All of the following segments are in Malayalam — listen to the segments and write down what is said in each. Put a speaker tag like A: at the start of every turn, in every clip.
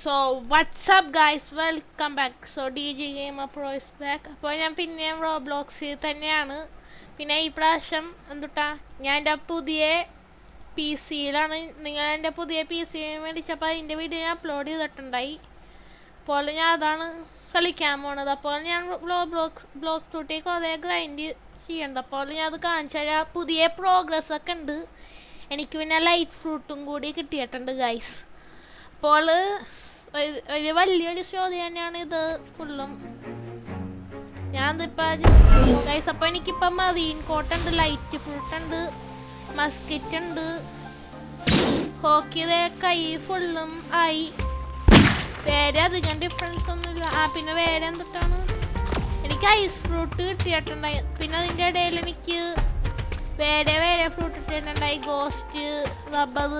A: So what's up guys, welcome back. So DJ Gamer Pro is back. അപ്പോൾ ഞാൻ പിന്നെയും റോബ്ലോക്സിൽ തന്നെയാണ്. പിന്നെ ഈ പ്രാവശ്യം എന്തുട്ടാ ഞാൻ എൻ്റെ പുതിയ പി സിയിലാണ്. നിങ്ങൾ എൻ്റെ പുതിയ പി സി മേടിച്ചപ്പോൾ അതിൻ്റെ വീഡിയോ ഞാൻ അപ്ലോഡ് ചെയ്തിട്ടുണ്ടായി. അപ്പോൾ ഞാൻ അതാണ് കളിക്കാൻ പോണത്. അപ്പോൾ ഞാൻ ബ്ലോക്ക് ടൂട്ടിക്ക് അതേ ഗ്രൈൻഡ് ചെയ്യണ്ട. അപ്പോൾ ഞാൻ അത് കാണിച്ചു തരാം. പുതിയ പ്രോഗ്രസ് ഒക്കെ ഉണ്ട്. എനിക്ക് പിന്നെ ലൈറ്റ് ഫ്രൂട്ടും കൂടി കിട്ടിയിട്ടുണ്ട് ഗൈസ്. അപ്പോൾ ഒരു വലിയൊരു സ്റ്റോറി തന്നെയാണ് ഇത് ഫുള്ളും. ഞാനിപ്പോൾ ഗൈസ് അപ്പോൾ എനിക്കിപ്പോൾ മറീൻ കോട്ടുണ്ട്, ലൈറ്റ് ഫ്രൂട്ട് ഉണ്ട്, മസ്കിറ്റ് ഉണ്ട്, ഹോക്കിയുടെ കൈ ഫുള്ളും ആയി. വേറെ അധികം ഡിഫറൻസ് ഒന്നുമില്ല. പിന്നെ വേറെ എന്തിട്ടാണ് എനിക്ക് ഐസ് ഫ്രൂട്ട് കിട്ടിയിട്ടുണ്ടായി. പിന്നെ അതിൻ്റെ ഇടയിൽ എനിക്ക് വേറെ ഫ്രൂട്ട് ഇട്ടിട്ടുണ്ടായി. ഗോസ്റ്റ്, റബ്ബർ,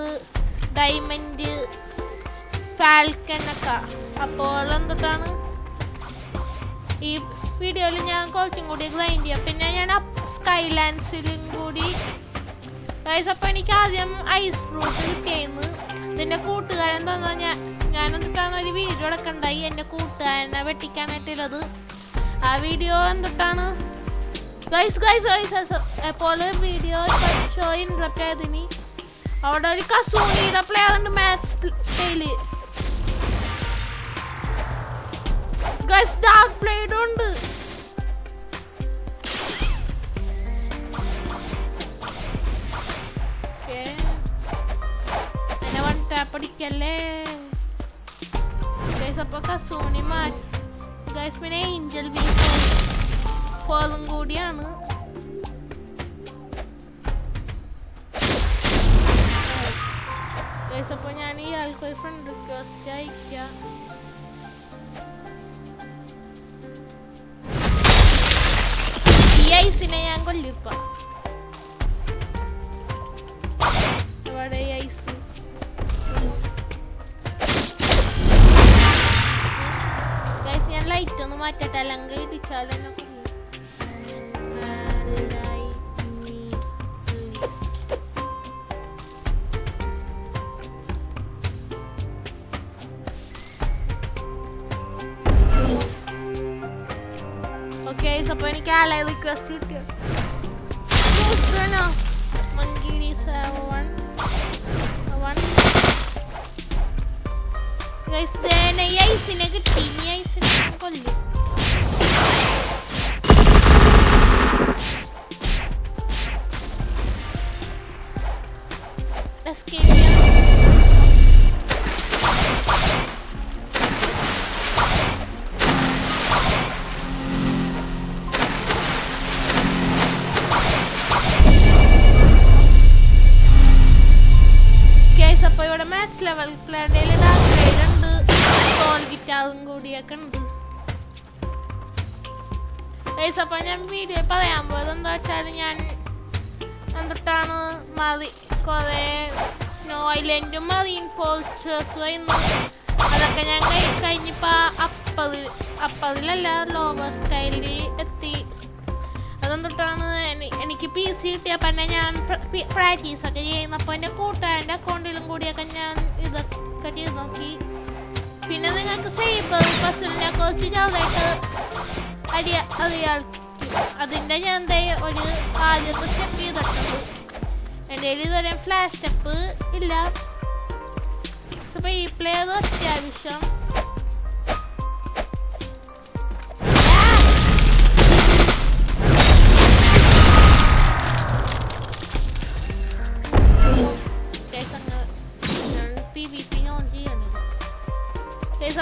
A: ഡയമണ്ട്, ഫാൽക്കനൊക്കെ. അപ്പോൾ എന്തിട്ടാണ് ഈ വീഡിയോയിൽ ഞാൻ കുറച്ചും കൂടി ഗ്രൈൻഡ് ചെയ്യാം. പിന്നെ ഞാൻ സ്കൈലാൻഡ്സിലും കൂടി ഗൈസ്. അപ്പോൾ എനിക്ക് ആദ്യം ഐസ് ഫ്രൂട്ട് കിട്ടിയായിരുന്നു. ഇതിൻ്റെ കൂട്ടുകാരൻ തന്നാൽ ഞാൻ എന്തിട്ടാണ് ഒരു വീഡിയോ എടുക്കണ്ടായി എൻ്റെ കൂട്ടുകാരനെ വെട്ടിക്കാനായിട്ടുള്ളത്. ആ വീഡിയോ എന്തിട്ടാണ് ഗൈസ് അപ്പോൾ വീഡിയോ ഷോ ഇൻട്രപ്റ്റ് ആയതിന് അവിടെ ഒരു കസൂണിയുടെ പ്ലെയർ ഉണ്ട് match style guys. Dark blade ഉണ്ട്. എന്നെ വൺ ടാപ്പ് അടിക്കല്ലേ ഗൈസ്. അപ്പൊ കസൂണി മാറ്റി ഗൈസ്. പിന്നെ ഏഞ്ചൽ ഫോളും കൂടിയാണ്. ഗൈസ് അപ്പോൾ ഞാൻ ഈ ആൾക്കൊരു ഫ്രണ്ട് റിക്വസ്റ്റ് അയക്കാം. ഈ ഐസിനെ ഞാൻ കൊല്ലിപ്പ. ഇവിടെ ഈ ഐസ് ഗൈസ് ഞാൻ ലൈറ്റ് ഒന്ന് മാറ്റട്ടെ, അല്ലെങ്കിൽ ഇടിച്ചാലെന്നെ കൊല്ലും. അപ്പോൾ എനിക്ക് ആളെ റിക്വസ്റ്റ് കിട്ടിയോ മങ്കിടി 7 ഈ ഐസിനെ കിട്ടി. ഈ ഐസിനെ കൊല്ലും. അപ്പോൾ ഇവിടെ മാച്ച് ലെവൽ പ്ലേയുടെ ഗ്രേഡ് ഉണ്ട്, സോൾ ഗിറ്റാറും കൂടിയൊക്കെ ഉണ്ട്. അപ്പോൾ ഞാൻ വീഡിയോ പറയാൻ പോയത് എന്താ വെച്ചാൽ ഞാൻ എന്തിട്ടാണ് കുറേ സ്നോ ഐലൻഡും മറീൻ ഫോൾച്ചേഴ്സും ആയിരുന്നു. അതൊക്കെ ഞാൻ കഴിഞ്ഞിപ്പോൾ 50-ലല്ല ലോവർ സ്റ്റൈലിൽ എത്തി. അതെന്തിട്ടാണ് എനിക്ക് പി സി കിട്ടിയപ്പോൾ തന്നെ ഞാൻ പ്രാക്ടീസൊക്കെ ചെയ്യുന്നപ്പോൾ എൻ്റെ കൂട്ടുകാരൻ്റെ അക്കൗണ്ടിലും കൂടിയൊക്കെ ഞാൻ ഇതൊക്കെ ചെയ്ത് നോക്കി. പിന്നെ നിങ്ങൾക്ക് സൈബർ പസിലിനെ കുറിച്ച് ചെറുതായിട്ട് അറിയാം. അതിൻ്റെ ഞാൻ ഒരു ആദ്യത്തെ സ്റ്റെപ്പ് ചെയ്തിട്ടുണ്ട്. എൻ്റെ കയ്യിൽ ഇതുവരെ ഫ്ലാഷ് സ്റ്റെപ്പ് ഇല്ല. അപ്പോൾ ഈ പ്ലെയർ അത്യാവശ്യം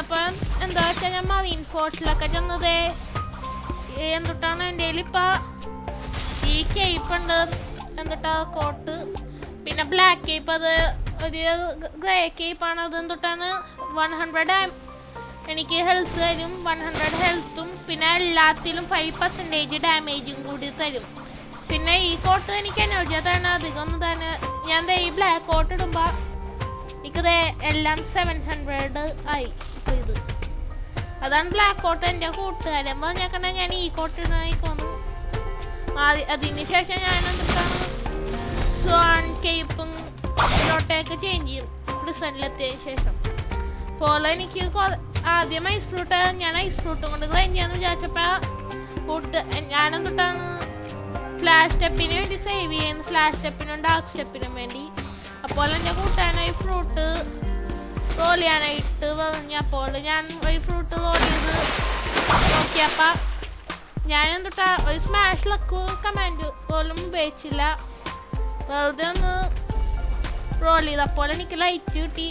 A: അപ്പം എന്താ വെച്ചാൽ ഞാൻ മറീൻ ഫോർട്ടിലൊക്കെ ചെന്നത് എന്തിട്ടാണ് എൻ്റെ കയ്യിൽ ഇപ്പം ഈ കേപ്പ് ഉണ്ട്. എന്തിട്ടാ കോട്ട്, പിന്നെ ബ്ലാക്ക് കേപ്പ്, അത് ഒരു ഗ്രേ കേപ്പാണ്. അത് എന്തിട്ടാണ് 100 എനിക്ക് ഹെൽത്ത് തരും, 100 ഹെൽത്തും പിന്നെ എല്ലാത്തിലും 5% ഡാമേജും കൂടി തരും. പിന്നെ ഈ കോട്ട് എനിക്ക് എനർജി തന്നെ അധികം ഒന്നും തന്നെ. ഞാൻ ഈ ബ്ലാക്ക് കോട്ട് ഇടുമ്പോൾ എനിക്കത് എല്ലാം 700 ആയി. ഇത് അതാണ് ബ്ലാക്ക് കോട്ട്. എൻ്റെ കൂട്ടുകാരൻ പറഞ്ഞേക്കണ ഞാൻ ഈ കോട്ട് ഇടായിക്കോന്നു. അതിന് ശേഷം ഞാൻ എന്തിട്ടാണ് സ്വാൻ കേപ്പും ചേഞ്ച് ചെയ്യും പ്രിസണിലെത്തിയതിന് ശേഷം. പോലെ എനിക്ക് ആദ്യം ഐസ് ഫ്രൂട്ട് ഞാൻ ഐസ് ഫ്രൂട്ടും കൊണ്ട് ഗ്രൈൻഡ് ചെയ്യാന്ന് വിചാരിച്ചപ്പോ ഞാനെന്തൊട്ടാണ് ഫ്ലാഷ് സ്റ്റെപ്പിന് വേണ്ടി സേവ് ചെയ്യുന്നത്, ഫ്ലാഷ് സ്റ്റെപ്പിനും ഡാർക്ക് സ്റ്റെപ്പിനും വേണ്ടി. അപ്പോൾ എൻ്റെ കൂട്ടാനായി ഫ്രൂട്ട് റോൾ ചെയ്യാനായിട്ട് പറഞ്ഞപ്പോൾ ഞാൻ ഒരു ഫ്രൂട്ട് റോൾ ചെയ്ത് നോക്കിയപ്പോൾ ഞാൻ എന്തൊട്ടാ ഒരു സ്മാഷ് ലക്ക് കമാൻഡ് പോലും ഉപയോഗിച്ചില്ല, വെറുതെ ഒന്ന് റോൾ ചെയ്തപ്പോൾ എനിക്ക് ലൈറ്റ് കിട്ടി.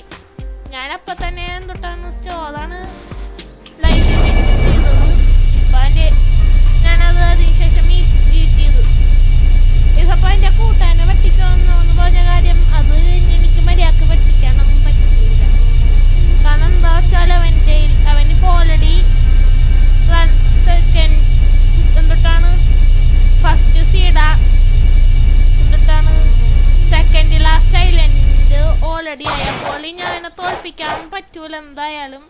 A: ഞാനപ്പോൾ തന്നെ എന്തൊട്ടാണ് സ്റ്റോറാണ് ലൈറ്റ് ചെയ്തത്. അപ്പം ഞാനത് അതിനുശേഷം ഹീറ്റ് ചെയ്തു. ഇതിപ്പോൾ എൻ്റെ കൂട്ടാനെ വെട്ടിക്കണമെന്ന് പറഞ്ഞ കാര്യം അത് എനിക്ക് മര്യാദക്ക് വെട്ടിക്കാനൊന്നും പറ്റില്ല. കാരണം എന്താ വെച്ചാൽ അവനിപ്പോൾ ഓൾറെഡി സെക്കൻഡ് എന്തൊട്ടാണ് ഫസ്റ്റ് സീഡ എന്തൊട്ടാണ് സെക്കൻഡ് ലാസ്റ്റ് ഐലൻഡ് ഓൾറെഡി ആയപ്പോൾ ഞാൻ അവനെ തോൽപ്പിക്കാൻ പറ്റൂല എന്തായാലും.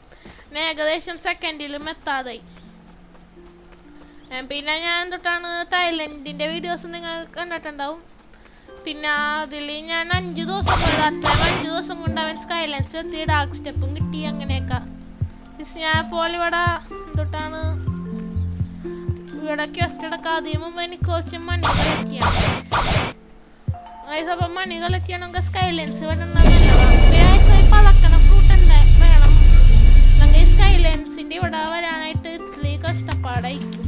A: ഏകദേശം സെക്കൻഡിലും എത്താതായി. പിന്നെ ഞാൻ എന്തൊട്ടാണ് തായ്ലൻഡിൻ്റെ വീഡിയോസ് നിങ്ങൾ കണ്ടിട്ടുണ്ടാവും. പിന്നെ അതിൽ ഞാൻ 5 ദിവസം പോയത്, അത്രയും 5 ദിവസം കൊണ്ട് അവൻ സ്കൈലൻസ് എത്തി, ഡാർക്ക് സ്റ്റെപ്പും കിട്ടി, അങ്ങനെയൊക്കെ. ഞാൻ ഇപ്പോൾ ഇവിടെ എന്തൊട്ടാണ് ഇവിടെ ക്വസ്റ്റ് എടുക്കാം. ആദ്യം മുമ്പ് എനിക്ക് കുറച്ച് മണി കളക്ട് ചെയ്യണം. അപ്പം മണി കളക്ട് ചെയ്യണമെങ്കിൽ സ്കൈലൻസ് വരണം. പതക്കണ ഫ്രൂട്ട് വേണം. അല്ലെങ്കിൽ സ്കൈലൻസിൻ്റെ ഇവിടെ വരാനായിട്ട് ഇത്തിരി കഷ്ടപ്പാടായിരിക്കും.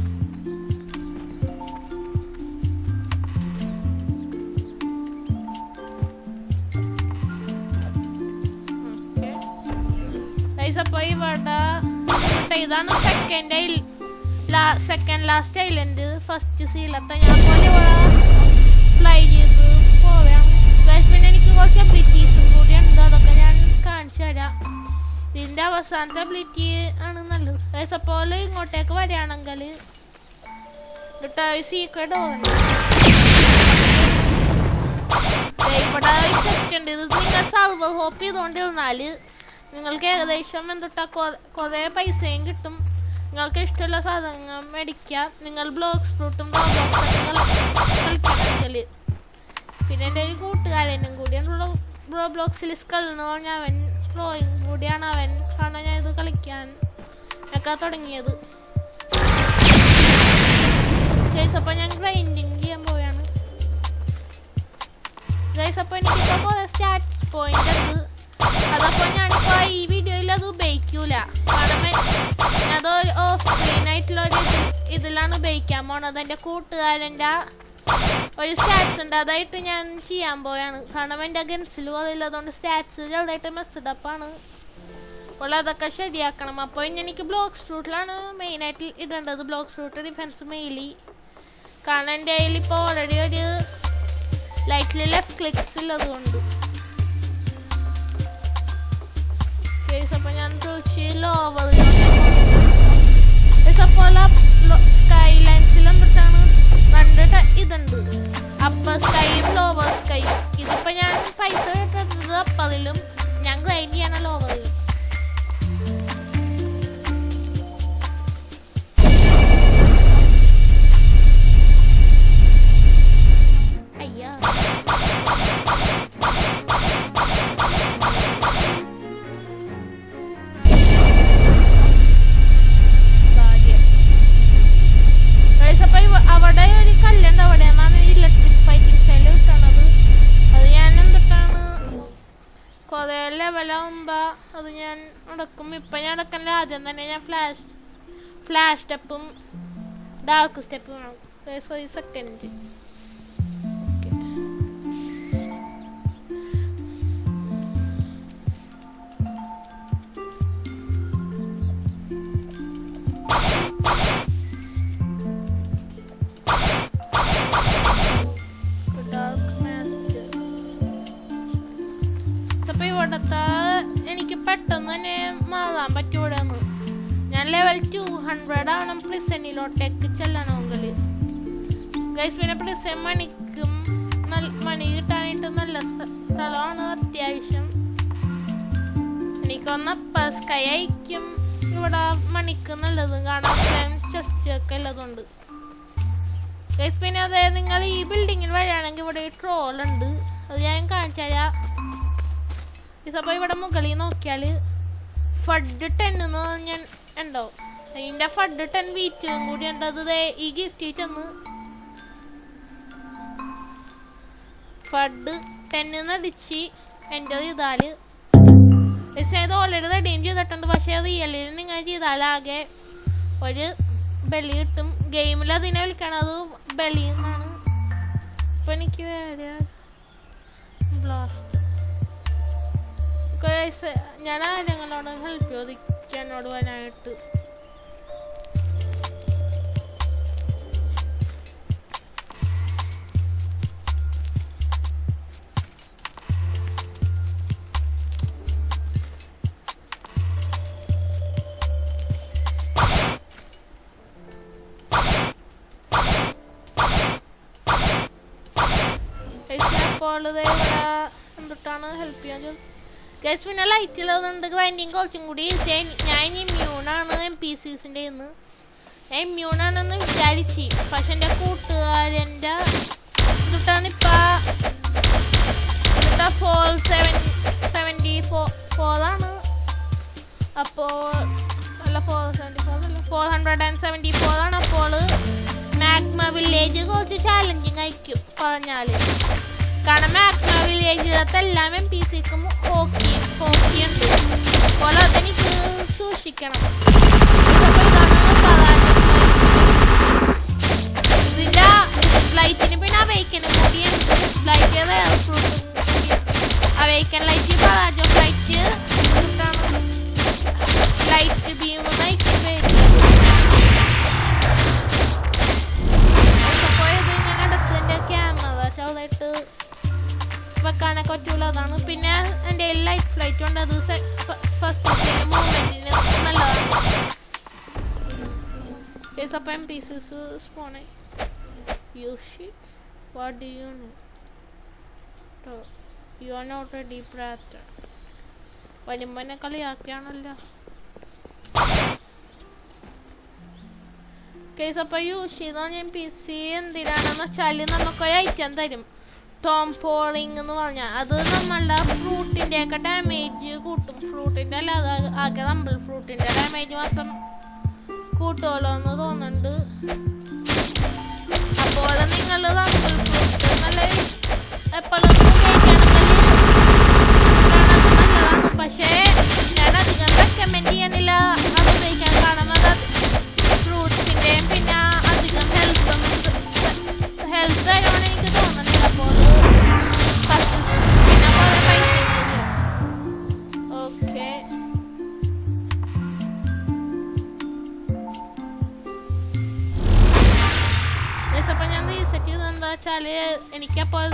A: അപ്പോൾ ഇവിടെ ഇതാണ് സെക്കൻഡ് ലാസ്റ്റ് ഐലൻഡ്, ഫസ്റ്റ് സീലത്തെ. ഞാൻ പോലെ ഇവിടെ ഫ്ലൈ ചെയ്ത് പോവുകയാണ്. പിന്നെ എനിക്ക് കുറച്ച് അബിലിറ്റീസും കൂടി ഉണ്ട്, അതൊക്കെ ഞാൻ കാണിച്ചു തരാം. ഇതിൻ്റെ അവസാനത്തെ അബിലിറ്റി ആണ് നല്ലത്. അപ്പോൾ ഇങ്ങോട്ടേക്ക് വരികയാണെങ്കിൽ സീക്രട്ട് പോകണം. ഇവിടെ സെക്കൻഡ് ഇത് നിങ്ങൾ സർവർ ഹോപ്പ് ചെയ്തുകൊണ്ടിരുന്നാൽ നിങ്ങൾക്ക് ഏകദേശം എന്തൊട്ടാ കുറേ പൈസയും കിട്ടും. നിങ്ങൾക്ക് ഇഷ്ടമുള്ള സാധനങ്ങൾ മേടിക്കാം. നിങ്ങൾ ബ്ലോക്സ് ഫ്രൂട്ടും കളിക്കണമെങ്കിൽ. പിന്നെ എൻ്റെ ഒരു കൂട്ടുകാരനും കൂടിയാണ് ബ്ലോക്സിൽ സ്കളെന്ന് പറഞ്ഞാൽ അവൻ ഫ്ലോയിങ് കൂടിയാണ് അവൻ. കാരണം ഞാൻ ഇത് കളിക്കാൻ ഒക്കെ തുടങ്ങിയത്. അപ്പോൾ ഞാൻ ഗ്രൈൻഡിങ് ചെയ്യാൻ പോവുകയാണ്. അപ്പോൾ എനിക്കിപ്പോൾ കുറേ സ്റ്റാർട്ട് പോയിന്റ് ഉണ്ട്. അതപ്പോൾ ഞാനിപ്പോൾ ഈ വീഡിയോയിൽ അത് ഉപയോഗിക്കൂല. കാരണം അത് ഓഫ് സ്ക്രീൻ ആയിട്ടുള്ളൊരു ഇതിലാണ് ഉപയോഗിക്കാൻ പോണത്. എൻ്റെ കൂട്ടുകാരൻ്റെ ഒരു സ്റ്റാറ്റ്സ് ഉണ്ട്, അതായിട്ട് ഞാൻ ചെയ്യാൻ പോയാണ്. കാരണം എൻ്റെ ഗൺസിൽ കുറയില്ലതുകൊണ്ട് സ്റ്റാറ്റ്സ് ചെറുതായിട്ട് മെസ്സഡപ്പാണ്. അപ്പോൾ അതൊക്കെ ശരിയാക്കണം. അപ്പോൾ എനിക്ക് ബ്ലോക്സ് ഫ്രൂട്ടിലാണ് മെയിനായിട്ട് ഇടേണ്ടത്. Blocks fruit defence മെയിലി. കാരണം എൻ്റെ കയ്യിൽ ഇപ്പോൾ ഓൾറെഡി ഒരു ലൈറ്റിൽ ലെഫ്റ്റ് ക്ലിക്സ് ഉള്ളതുകൊണ്ട്. അപ്പോൾ ഞാൻ തീർച്ചയായും സ്കൈലൈൻസിൽ എന്തൊട്ടാണ് 2 ഇതുണ്ട്, അപ്പർ സ്കൈയും ലോവർ സ്കൈയും. ഇതിപ്പോൾ ഞാൻ പൈസ കിട്ടുന്നത് അപ്പറിലും ഞാൻ ഗ്രൈൻഡ് ചെയ്യണം ലോവറിലും. അയ്യാ അവിടെ ഒരു കല്ലുണ്ട്, അവിടെയാണ് ഇലക്ട്രിക് ഫൈറ്റിംഗ് സ്റ്റൈൽ കിട്ടണത്. അത് ഞാൻ എന്തൊട്ടാണ് കുറേ ലെവലാകുമ്പോൾ അത് ഞാൻ നടക്കും. ഇപ്പം ഞാൻ നടക്കണ്ട ആദ്യം തന്നെ ഞാൻ ഫ്ലാഷ് സ്റ്റെപ്പും ഡാർക്ക് സ്റ്റെപ്പും വേണം. ഒരു സെക്കൻഡ്. എനിക്ക് പെട്ടെന്ന് തന്നെ മാറാൻ പറ്റും. ഇവിടെ നിന്ന് ഞാൻ ലെവൽ 200 ആണ് പ്രിസണിലോട്ടേക്ക് ചെല്ലണമെങ്കിൽ. ഗൈസ് പിന്നെ പ്രിസൺ മണി കിട്ടാനായിട്ട് നല്ല സ്ഥലമാണ് അത്യാവശ്യം. എനിക്കൊന്ന് സ്കൈ അയക്കും ഇവിടെ മണിക്ക് നല്ലത്. കാണാൻ ചെസ്റ്റ് ഒക്കെ ഉള്ളതുകൊണ്ട്. ഗൈസ് പിന്നെ അതെ നിങ്ങൾ ഈ ബിൽഡിങ്ങിൽ വരികയാണെങ്കിൽ ഇവിടെ ട്രോൾ ഉണ്ട്, അത് ഞാൻ കാണിച്ചു തരാം. അപ്പോൾ ഇവിടെ മുകളിൽ നോക്കിയാൽ ഫഡ് 10 ഞാൻ ഉണ്ടാവും. അതിന്റെ ഫഡ് 10 വീറ്റും കൂടി ഉണ്ട്. അത് ഈ ഗിഫ്റ്റ് ചെന്ന് ഫഡ് 10 അടിച്ച് എൻ്റെ ചെയ്താല് ഇത് ഓൾറെഡി റെഡീം ചെയ്തിട്ടുണ്ട്. പക്ഷെ റിയലിൽ നിങ്ങൾ ചെയ്താലാകെ ഒരു ബെലി കിട്ടും. ഗെയിമിൽ അതിനെ വിളിക്കണത് ബെലി എന്നാണ്. ഇപ്പൊ എനിക്ക് വേറെ ബ്ലാസ്റ്റ് ഞാൻ ആരെങ്ങളോട് ഹെൽപ്പ് ചോദിക്കാൻ എന്നോട് വരാനായിട്ട്. എന്തിട്ടാണ് ഹെൽപ്പ് ചെയ്യാൻ ഗൈസ്? പിന്നെ ലൈറ്റിലുണ്ട് ഗ്രൈൻഡിങ് കുറച്ചും കൂടി. ഞാൻ ഇമ്മ്യൂണാണ് NPCസിൻ്റെ ഇന്ന്. ഞാൻ ഇമ്മ്യൂണാണെന്ന് വിചാരിച്ചു. പക്ഷെ എൻ്റെ കൂട്ടുകാരൻ്റെ എന്തിട്ടാണ് ഇപ്പം 474 അപ്പോൾ അല്ല 474 ആണ്. അപ്പോൾ മാഗ്മ വില്ലേജ് കുറച്ച് ചാലഞ്ചിങ് ആയിരിക്കും പറഞ്ഞാൽ. കാരണം മാഗ്മ വില്ലേജിലത്തെ എല്ലാം NPCക്കും ഹോക്കി ഉണ്ട്. അപ്പോൾ അതെനിക്ക് സൂക്ഷിക്കണം. ഇതിൻ്റെ ലൈറ്റിന് പിന്നെ അവയ്ക്കനും കൂടിയുണ്ട്. ലൈറ്റ് അവയ്ക്കൻ ലൈറ്റ് പറാജോ ലൈറ്റ് ലൈറ്റ് ബീം നയിക്കും വരും. ക്യാമറ ചെറുതായിട്ട് വെക്കാനൊക്കെ പറ്റുള്ളതാണ്. പിന്നെ എൻ്റെ ലൈറ്റ് ഫ്ലൈറ്റ് ഉണ്ട്. അത് ഫസ്റ്റ് മൂവ്മെന്റിന് നല്ലതാണ്. അപ്പം NPCs സ്പോണായി. What do you know? You are not a deep rat. വരുമ്പനെ കളിയാക്കിയാണല്ലോ. കേസ് അപ്പം യൂസ് ചെയ്താൽ NPC എന്തിനാണെന്ന് വെച്ചാൽ നമുക്കൊരു ഐറ്റം തരും. ടോം ഫോളിങ് എന്ന് പറഞ്ഞാൽ അത് നമ്മളുടെ ഫ്രൂട്ടിൻ്റെ ഒക്കെ ഡാമേജ് കൂട്ടും. ഫ്രൂട്ടിൻ്റെ അല്ലാതെ ആകെ റംബിൾ ഫ്രൂട്ടിൻ്റെ ഡാമേജ് മാത്രം കൂട്ടുമല്ലോ എന്ന് തോന്നുന്നുണ്ട്. അപ്പോൾ നിങ്ങൾ റംബിൾ ഫ്രൂട്ട് നല്ല എപ്പോഴും നല്ലതാണ്. പക്ഷേ ഞാൻ അധികം റെക്കമെൻഡ് ചെയ്യണില്ല അത് ഉപയോഗിക്കാൻ. കാരണം അത് ഫ്രൂട്ട്സിൻ്റെയും പിന്നെ അധികം ഹെൽത്ത് ആയതുകൊണ്ട് എനിക്ക് തോന്നുന്നില്ല. അപ്പോൾ പിന്നെ കുറേ പൈസ. ഓക്കെ അപ്പം ഞാൻ റീസെറ്റ് ചെയ്തത് എന്താ വെച്ചാൽ എനിക്കപ്പോൾ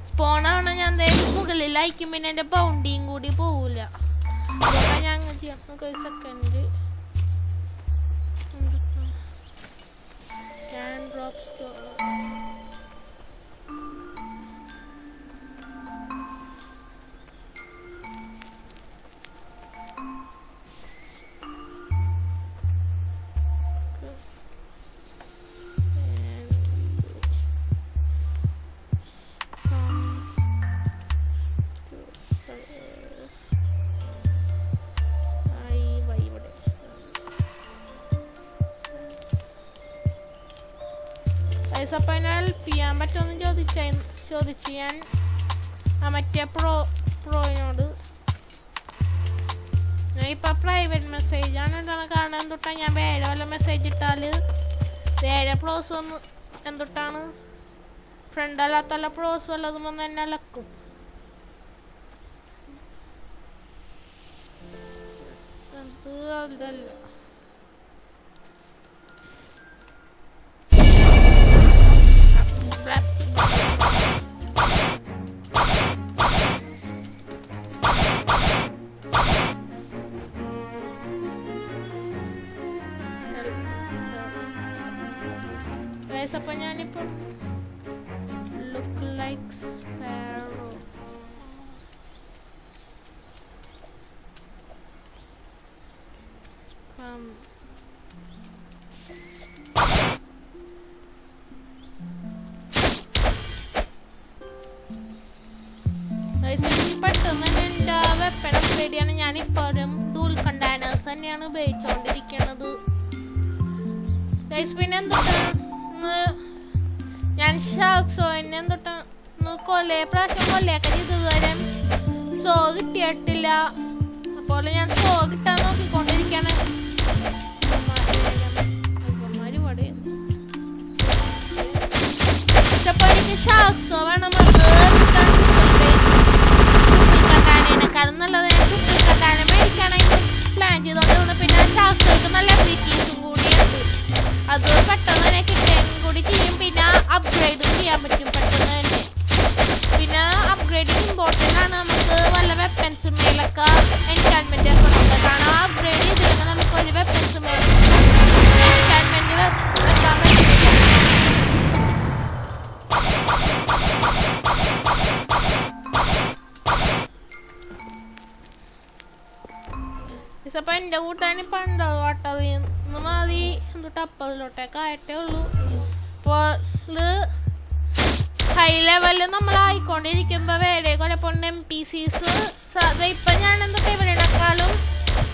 A: സ്പോണാണ്. ഞാൻ മുകളിലായിരിക്കും. പിന്നെ എൻ്റെ ബൗണ്ടിയും കൂടി പോവില്ല. അതുകൊണ്ടാണ് ഞാൻ അങ്ങനെ ചെയ്യാം. നമുക്ക് ഒരു സെക്കൻഡ് can drop store. അപ്പം ഹെൽപ്പ് ചെയ്യാൻ പറ്റുമെന്ന് ചോദിച്ചു ഞാൻ മറ്റേ പ്രോയിനോട്. ഞാൻ ഇപ്പം പ്രൈവറ്റ് മെസ്സേജാണ് എന്താണ് കാരണം എന്തൊട്ടാണ് ഞാൻ വേറെ വല്ല മെസ്സേജ് ഇട്ടാൽ വേറെ പ്രോസ് വന്ന് എന്തൊട്ടാണ് ഫ്രണ്ട് അല്ലാത്തല്ല പ്രോസ് വല്ലതും വന്ന് എന്നെ അലക്കും. അത് അതല്ല. അപ്പം ഞാനിപ്പം ലുക്ക് ലൈക്ക് സ്പാരോ പെട്ടെന്ന് എൻ്റെ വെപ്പൺ അപ്ഗ്രേഡ് ചെയ്യാണ്. ഞാനിപ്പോഴും ടൂൾ തന്നെയാണ് ഉപയോഗിച്ചുകൊണ്ടിരിക്കുന്നത്. പിന്നെ എന്തൊട്ടാണ് ഞാൻ ഷാക്സോനെ എന്തൊട്ടാണ് പ്രാവശ്യം കൊല്ലയൊക്കെ ഇതുവരെ സോ കിട്ടിയിട്ടില്ല. അപ്പോൾ ഞാൻ സോ കിട്ടാൻ നോക്കിക്കൊണ്ടിരിക്കുകയാണ്. അപ്പോൾ എനിക്ക് ഷാക്സോ വേണം. കാരണം നല്ലത് കട്ടാനെ മേടിക്കാണെങ്കിൽ പ്ലാൻ ചെയ്തോണ്ട് പിന്നെ ഷാക്സോക്ക് നല്ല ഫീച്ചേഴ്സും കൂടിയുണ്ട്. അത് പെട്ടെന്ന് തന്നെ കിട്ടുകയും കൂടി ചെയ്യും. പിന്നെ അപ്ഗ്രേഡ് ചെയ്യാൻ പറ്റും പെട്ടെന്ന് തന്നെ. പിന്നെ അപ്ഗ്രേഡിങ് ഇമ്പോർട്ടൻ്റ് ആണ്. നമുക്ക് വല്ല വെപ്പൻസ് മേലൊക്കെ എൻചാൻമെന്റ് ഒക്കെ ഉണ്ട്. കാരണം അപ്ഗ്രേഡ് ചെയ്തില്ലെങ്കിൽ നമുക്ക് ഒരു വെപ്പൻസ് മേൽ എൻചാൻമെന്റ് വെക്കാൻ പറ്റില്ല. അപ്പൊ എന്റെ കൂട്ടാൻ ഇപ്പൊ ഉണ്ടോ വട്ടത് മതി ടപ്പതിലോട്ടൊക്കെ ആയിട്ടേ ഉള്ളൂ. അപ്പോൾ ഹൈ ലെവലിൽ നമ്മൾ ആയിക്കൊണ്ടിരിക്കുമ്പോ വേറെ കുഴപ്പമുണ്ട്. NPCs ഇപ്പൊ ഞാൻ എന്തൊക്കെ ഇവരുടെക്കാളും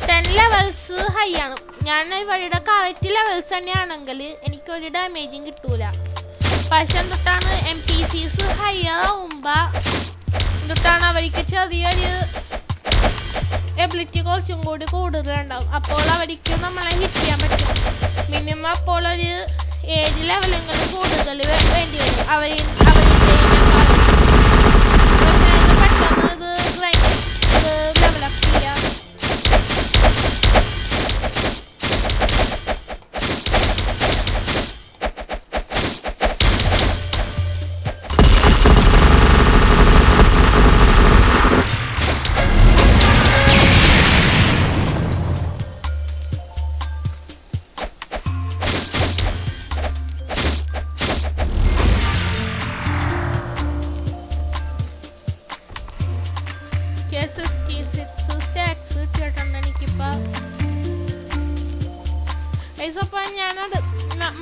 A: 10 ലെവൽസ് ഹൈ ആണ്. ഞാൻ ഇവരുടെ കറക്റ്റ് ലെവൽസ് തന്നെയാണെങ്കിൽ എനിക്കൊരു ഡാമേജും കിട്ടൂല. പക്ഷെ എന്തൊട്ടാണ് NPCs ഹൈ ആവുമ്പോ എന്തൊട്ടാണ് അവർക്ക് ചെറിയൊരു എബിലിറ്റി കുറച്ചും കൂടി കൂടുതലുണ്ടാവും. അപ്പോൾ അവർക്ക് നമ്മളെ ഹിറ്റ് ചെയ്യാൻ പറ്റും. മിനിമം അപ്പോൾ ഒരു 7 ലെവലെങ്കിലും കൂടുതൽ വേണ്ടി വരും പെട്ടെന്ന് ഇത് ലെവലപ്പ് ചെയ്യാം.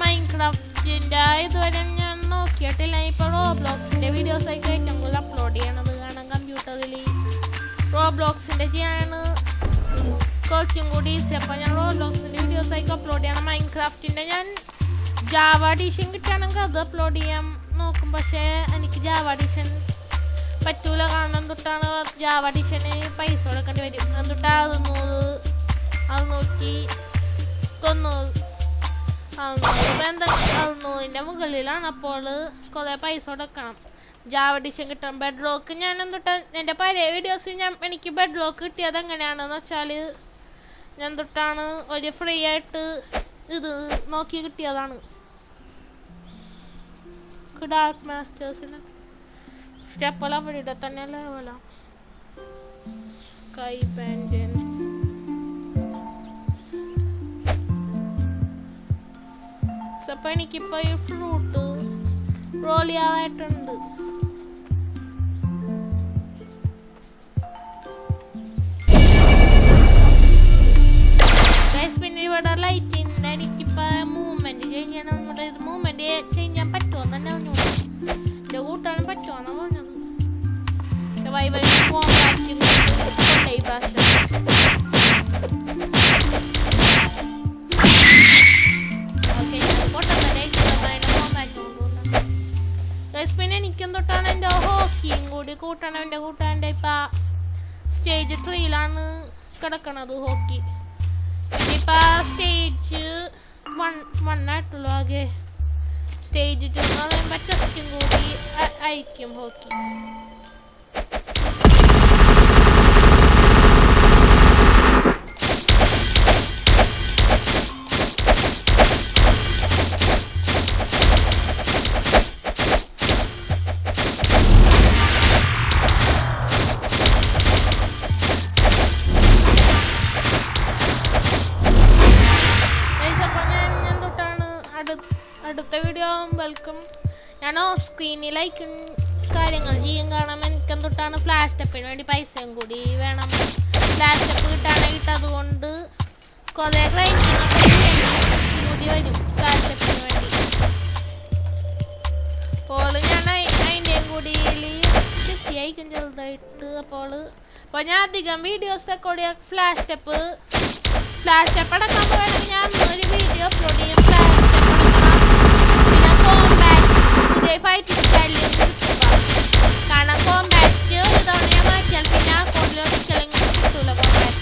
A: മൈൻക്രാഫ്റ്റിന്റെ ഇതുവരെ ഞാൻ നോക്കിയിട്ടില്ല. ഇപ്പൊ റോബ്ലോക്സിന്റെ വീഡിയോസ് ആയിട്ട് ഏറ്റവും കൂടുതൽ അപ്ലോഡ് ചെയ്യണത് കാരണം കമ്പ്യൂട്ടറിൽ റോബ്ലോക്സിന്റെ ചെയ്യാണ് കുറച്ചും കൂടി ഈസി. അപ്പൊ ഞാൻ റോബ്ലോക്സിന്റെ വീഡിയോസ് ആയിട്ട് അപ്ലോഡ് ചെയ്യണം. മൈൻക്രാഫ്റ്റിന്റെ ഞാൻ ജാവ എഡിഷൻ കിട്ടുകയാണെങ്കിൽ അത് അപ്ലോഡ് ചെയ്യാൻ നോക്കും. പക്ഷേ എനിക്ക് ജാവ എഡിഷൻ പറ്റൂല. കാരണം തൊട്ടാണ് ജാവ എഡിഷന് പൈസ കൊടുക്കേണ്ടി വരും. എന്തൊട്ടാ 690 മുകളിലാണ്. അപ്പോൾ കുറെ പൈസ കൊടുക്കണം ജാവ എഡിഷൻ കിട്ടണം. ബെഡ് റോക്ക് ഞാൻ എന്തൊട്ടാ എൻ്റെ പഴയ വീഡിയോസ് എനിക്ക് ബെഡ് റോക്ക് കിട്ടിയത് എങ്ങനെയാണെന്ന് വെച്ചാൽ ഞാൻ തൊട്ടാണ് ഒരു ഫ്രീ ആയിട്ട് ഇത് നോക്കി കിട്ടിയതാണ്. ഡാർക്ക് മാസ്റ്റേഴ്സിന് സ്റ്റെപ്പല അവിടെ തന്നെ ലെവല കൈ പാൻറ്റൻ അപ്പൊ എനിക്കിപ്പോ ഈ ഫ്രൂട്ട് റോൾ ചെയ്യാനായിട്ടുണ്ട്. പിന്നെ ഇവിടെ ലൈറ്റിന്റെ എനിക്കിപ്പോ മൂവ്മെന്റ് ചെയ്യണം. നമ്മുടെ ഇത് മൂവ്മെന്റ് ചെയ്യാൻ പറ്റുമോന്ന് തന്നെ പറഞ്ഞു. എന്റെ കൂട്ടാനും പറ്റുമോന്നാ പറഞ്ഞത്. ഈ ഭാഷ പിന്നെ എനിക്കും തൊട്ടാണ് എൻ്റെ ഹോക്കിയും കൂടി കൂട്ടണം. എൻ്റെ കൂട്ടാൻ്റെ ഇപ്പൊ സ്റ്റേജ് 3ലാണ് കിടക്കണത് ഹോക്കി. ഇപ്പൊ സ്റ്റേജ് 1 ആയിട്ടുള്ളൂ. ആകെ സ്റ്റേജ് 2 എന്ന് പറയുമ്പോൾ ടെസ്റ്റും കൂടി അയക്കും ഹോക്കി. അടുത്ത വീഡിയോ വെൽക്കം. ഞാൻ ഓഫ് സ്ക്രീനിലേക്ക് കാര്യങ്ങൾ ചെയ്യും. കാണാൻ എനിക്ക് എന്തൊട്ടാണ് ഫ്ലാഷ് സ്റ്റെപ്പിന് വേണ്ടി പൈസയും കൂടി വേണം. ഫ്ലാഷ് സ്റ്റെപ്പ് കിട്ടാനായിട്ട് അതുകൊണ്ട് കുറേ കൂടി വരും ഫ്ലാഷ് സ്റ്റെപ്പിന് വേണ്ടി. അപ്പോൾ ഞാൻ അതിൻ്റെയും കൂടി ബിസി ആയിരിക്കും ചെറുതായിട്ട്. അപ്പോൾ ഞാൻ അധികം വീഡിയോസ് റെക്കോർഡ് ചെയ്യാൻ ഫ്ലാഷ് ഫ്ലാഷ് സ്റ്റെപ്പ് അടക്കാൻ പോയാണെങ്കിൽ ഞാൻ ഒരു വീഡിയോ അപ്ലോഡ് ചെയ്യും. ഫ്ലാഷ് സ്റ്റെപ്പ് പിന്നെ കോമ്പാക്ട് പുതിയ ഫൈറ്റിംഗ് സ്റ്റൈലിൽ കാരണം കോമ്പാക്ട് ഒരു തവണ ഞാൻ മാറ്റിയാൽ പിന്നെ അക്കൗണ്ടിൽ ഒരിക്കലെങ്കിൽ കിട്ടൂല കോമ്പാക്ട്.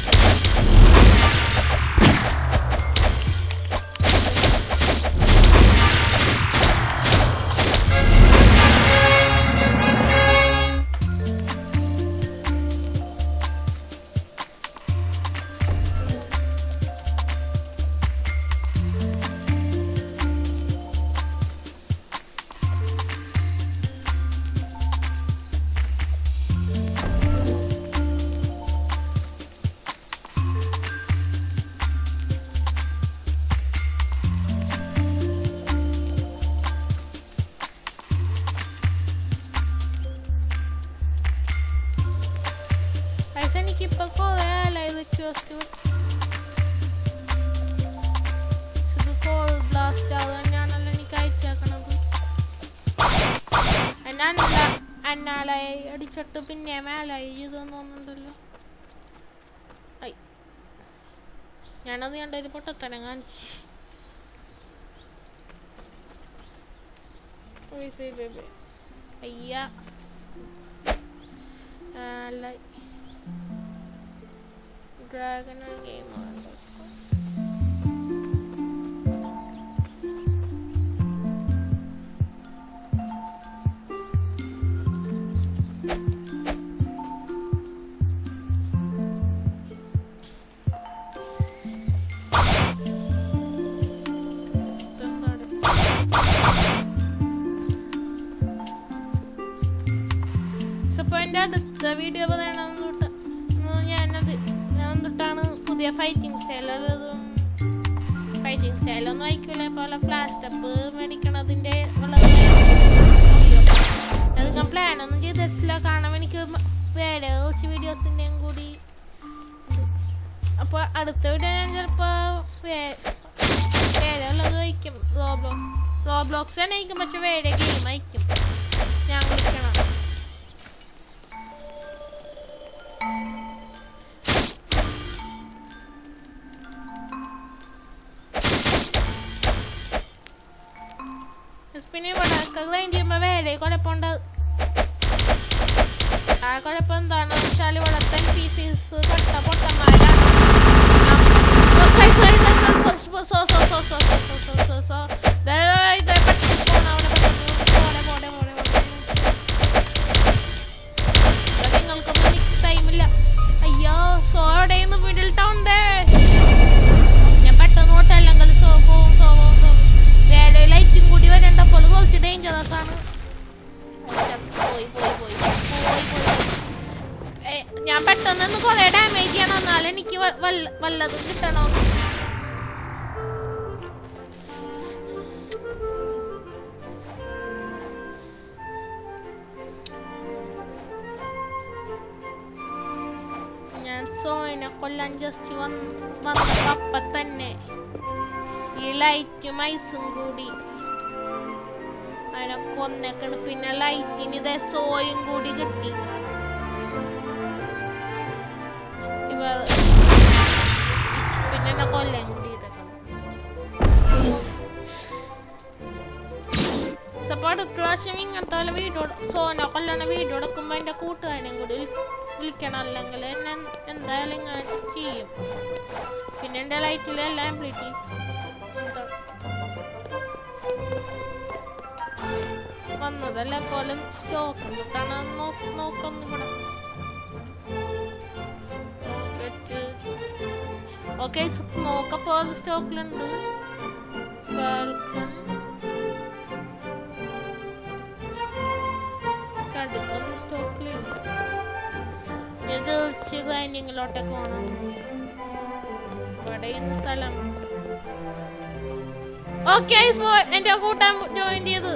A: എനിക്കിപ്പോ കൊറേ ആലായി റിക്വസ്റ്റ് ഇത് കോൾ ബ്ലാസ്റ്റ് അത് തന്നെയാണല്ലോ എനിക്ക് അയച്ചേക്കണത്. അന്നാലായി അടിച്ചിട്ട് പിന്നെ മേലായി ഇതൊന്നും തോന്നുന്നുണ്ടല്ലോ. ഞാനത് കണ്ടൊരു പൊട്ടത്തരം കാണിച്ചു. അയ്യ Dragon game on the video പുതിയ ഫൈറ്റിംഗ് സ്റ്റൈൽ ഒന്നും ആയിക്കില്ല പോലെ ഫ്ലാഷ് സ്റ്റെപ്പ് മേടിക്കണതിൻ്റെ വളരെ അത് ഞാൻ പ്ലാനൊന്നും ചെയ്തിട്ടില്ല. കാരണം എനിക്ക് വേറെ കുറച്ച് വീഡിയോസിൻ്റെയും കൂടി. അപ്പോൾ അടുത്ത വീഡിയോ ഞാൻ ചിലപ്പോൾ വേറെ ഉള്ളത് വയ്ക്കും. റോബ്ലോക്സ് തന്നെ ആയിരിക്കും, പക്ഷെ വേറെ ഗെയിം ആയിരിക്കും ഞാൻ കളിക്കണം. പിന്നെ ഇവിടെ ക്ലൈം ചെയ്യുമ്പോൾ വേറെ കുഴപ്പമുണ്ട്. ആ കുഴപ്പം എന്താണെന്ന് വെച്ചാൽ ഇവിടുത്തെ പീസീസ് പൊട്ടന്മാരാണ്. നിങ്ങൾക്കൊന്നും എനിക്ക് ടൈമില്ല. അയ്യോ സോ എവിടെയെന്ന് മിഡിൽ ടൗൺ ഞാൻ പെട്ടെന്ന് ഓട്ടല്ലെങ്കിൽ വേറെ ലൈറ്റും കൂടി വരേണ്ടപ്പോൾ കുറച്ച് ഡേഞ്ചറസ് ആണ്. ഞാൻ പെട്ടെന്ന് കുറെ ഡാമേജ് ചെയ്യണം, എന്നാലും എനിക്ക് വല്ലതും കിട്ടണോ. ഞാൻ സോയിനെ കൊല്ലാൻ ജസ്റ്റ് വന്നപ്പ തന്നെ ഈ ലൈറ്റും ഐസും കൂടി അതിനെ കൊന്നേക്കണ്. പിന്നെ ലൈറ്റിന് ഇതേ സോയും കൂടി കിട്ടി. പിന്നെ എന്നെ കൊല്ലാൻ കൂടി ഇതൊക്കെ അടുത്ത പ്രാവശ്യം ഇങ്ങനത്തെ വീഡിയോ സോനെ കൊല്ലണ വീഡിയോ എടുക്കുമ്പോ എന്റെ കൂട്ടുകാരനെയും കൂടി വിളിക്കണം, അല്ലെങ്കിൽ എന്നെ എന്തായാലും ഞാൻ ചെയ്യും. പിന്നെ എന്റെ ലൈറ്റിൽ എല്ലാം ആംപ്ലിറ്റി വന്നതല്ല പോലും സ്റ്റോക്ക് തൊട്ടാണ് നോക്കുന്നു ഇവിടെ. ഓക്കെ നോക്കപ്പോൾ സ്റ്റോക്കിലുണ്ട്. കടുക്കൊന്നും സ്റ്റോക്കിലുണ്ട്. ഞാൻ തീർച്ച ഗ്രാൻഡിങ്ങിലോട്ടൊക്കെ പോകണം. ഇവിടെ സ്ഥലം ഓക്കെ എന്റെ കൂട്ടാൻ ജോയിൻ ചെയ്ത്.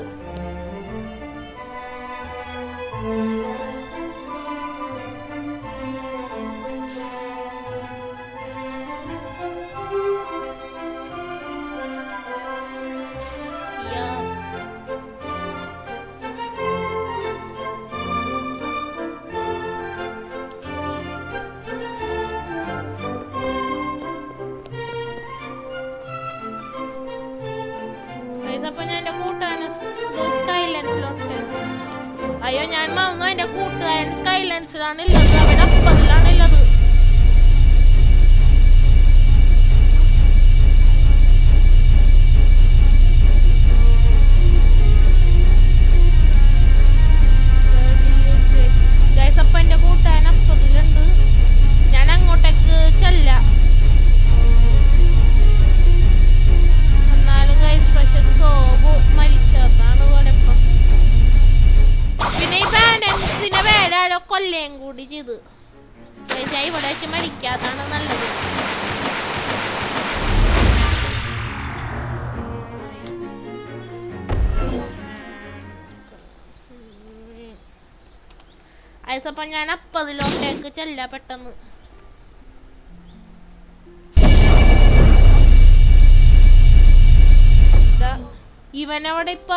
A: 40-ലാണുള്ളത്, അവിടെ 50-ലാണുള്ളത്. അപ്പൊ എന്റെ കൂട്ടുകാരൻ 50-ലുണ്ട്. ഞാൻ അങ്ങോട്ടേക്ക് ചെല്ലാം. എന്നാലും പക്ഷെ സോബ് മരിച്ചതാണ് കുഴപ്പം. പിന്നെ ഈ ബാലൻസിനെ വേറെ ആരോ കൊല്ലേം കൂടി ചെയ്ത്. പക്ഷേ ഇവിടെ വെച്ച് മരിക്കാതാണ് നല്ലത്. അയസപ്പം ഞാൻ 50-ലോട്ടേക്ക് ചെല്ല പെട്ടെന്ന്. ഇവനെവിടെ ഇപ്പ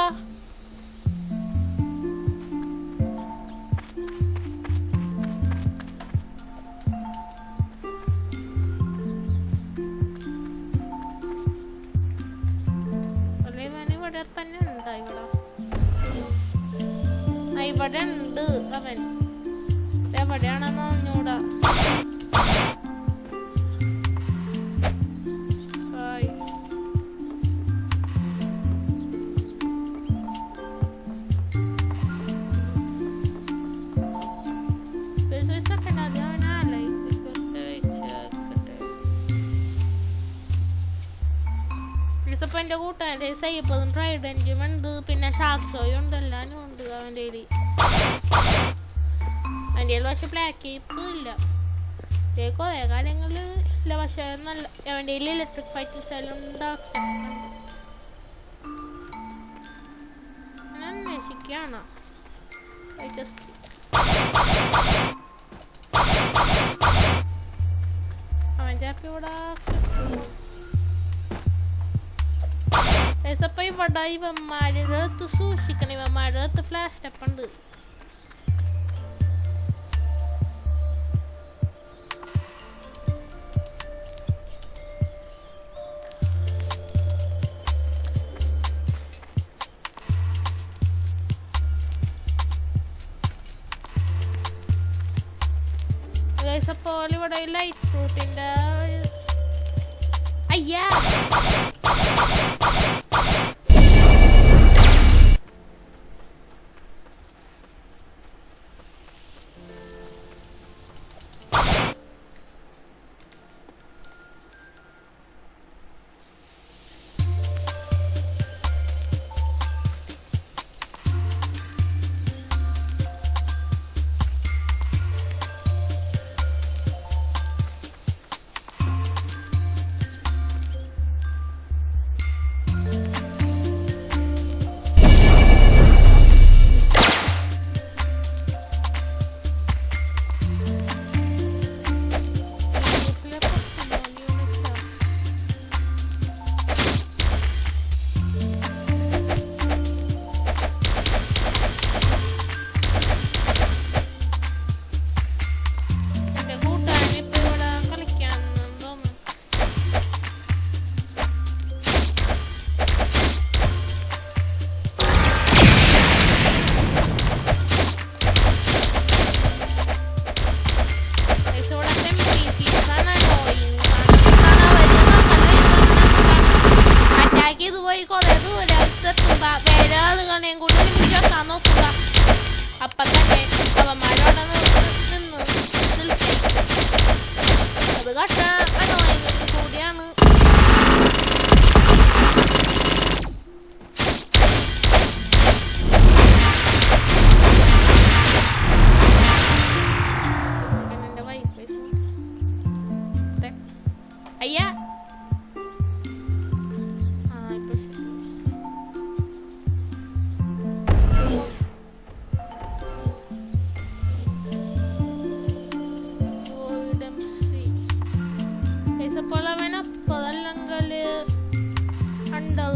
A: ഇവനിവിടെ തന്നെ ഉണ്ടാ? ഇവിടെ ഉണ്ട് അവൻ. എവിടെയാണെന്ന് അറിഞ്ഞൂടാ. ഇപ്പൊ എന്റെ കൂട്ടുകാരുടെ സയ്യപ്പതും ട്രൈഡന്റും ഉണ്ട്, പിന്നെ ഷാക്സോയും ഉണ്ട്, എല്ലാനും ഉണ്ട് അവൻ്റെ. അവൻ്റെ പക്ഷെ ബ്ലാക്ക് കേപ്പ് ഇല്ല. കുറെ കാലങ്ങളിൽ ഇല്ല, പക്ഷെ നല്ല അവൻ്റെ ഇലക്ട്രിക് ഫൈറ്റേഴ്സ് എല്ലാം അന്വേഷിക്കുകയാണ്. അവൻ്റെ അപ്പൊ ഇവിടെ ഇപ്പൊ ഇവിടെ ഇവന്മാരുടെ അടുത്ത് സൂക്ഷിക്കണം. ഇവന്മാരുടെ അടുത്ത് ഫ്ലാഷ് സ്റ്റെപ്പ് ഉണ്ട്. അപ്പോൾ ഇവിടെ ലൈറ്റ് ഫ്രൂട്ടിന്റെ അയ്യാ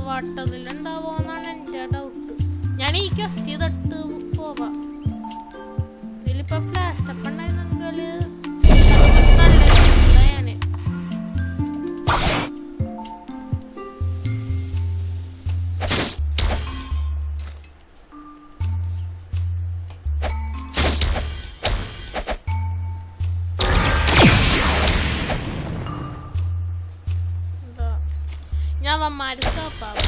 A: വട്ടതിലുണ്ടാവോന്നാണ് എൻ്റെ ഡൗട്ട്. ഞാൻ ഈ ക്വസ്റ്റ് ചെയ്തിട്ട് പോവാം. ഇതിലിപ്പോ ഫ്ലാഷ് സ്റ്റെപ്പ് ഉണ്ടായിരുന്നെങ്കിൽ നല്ല ഞാന് അവന്മാര് സ്റ്റോപ്പാവും.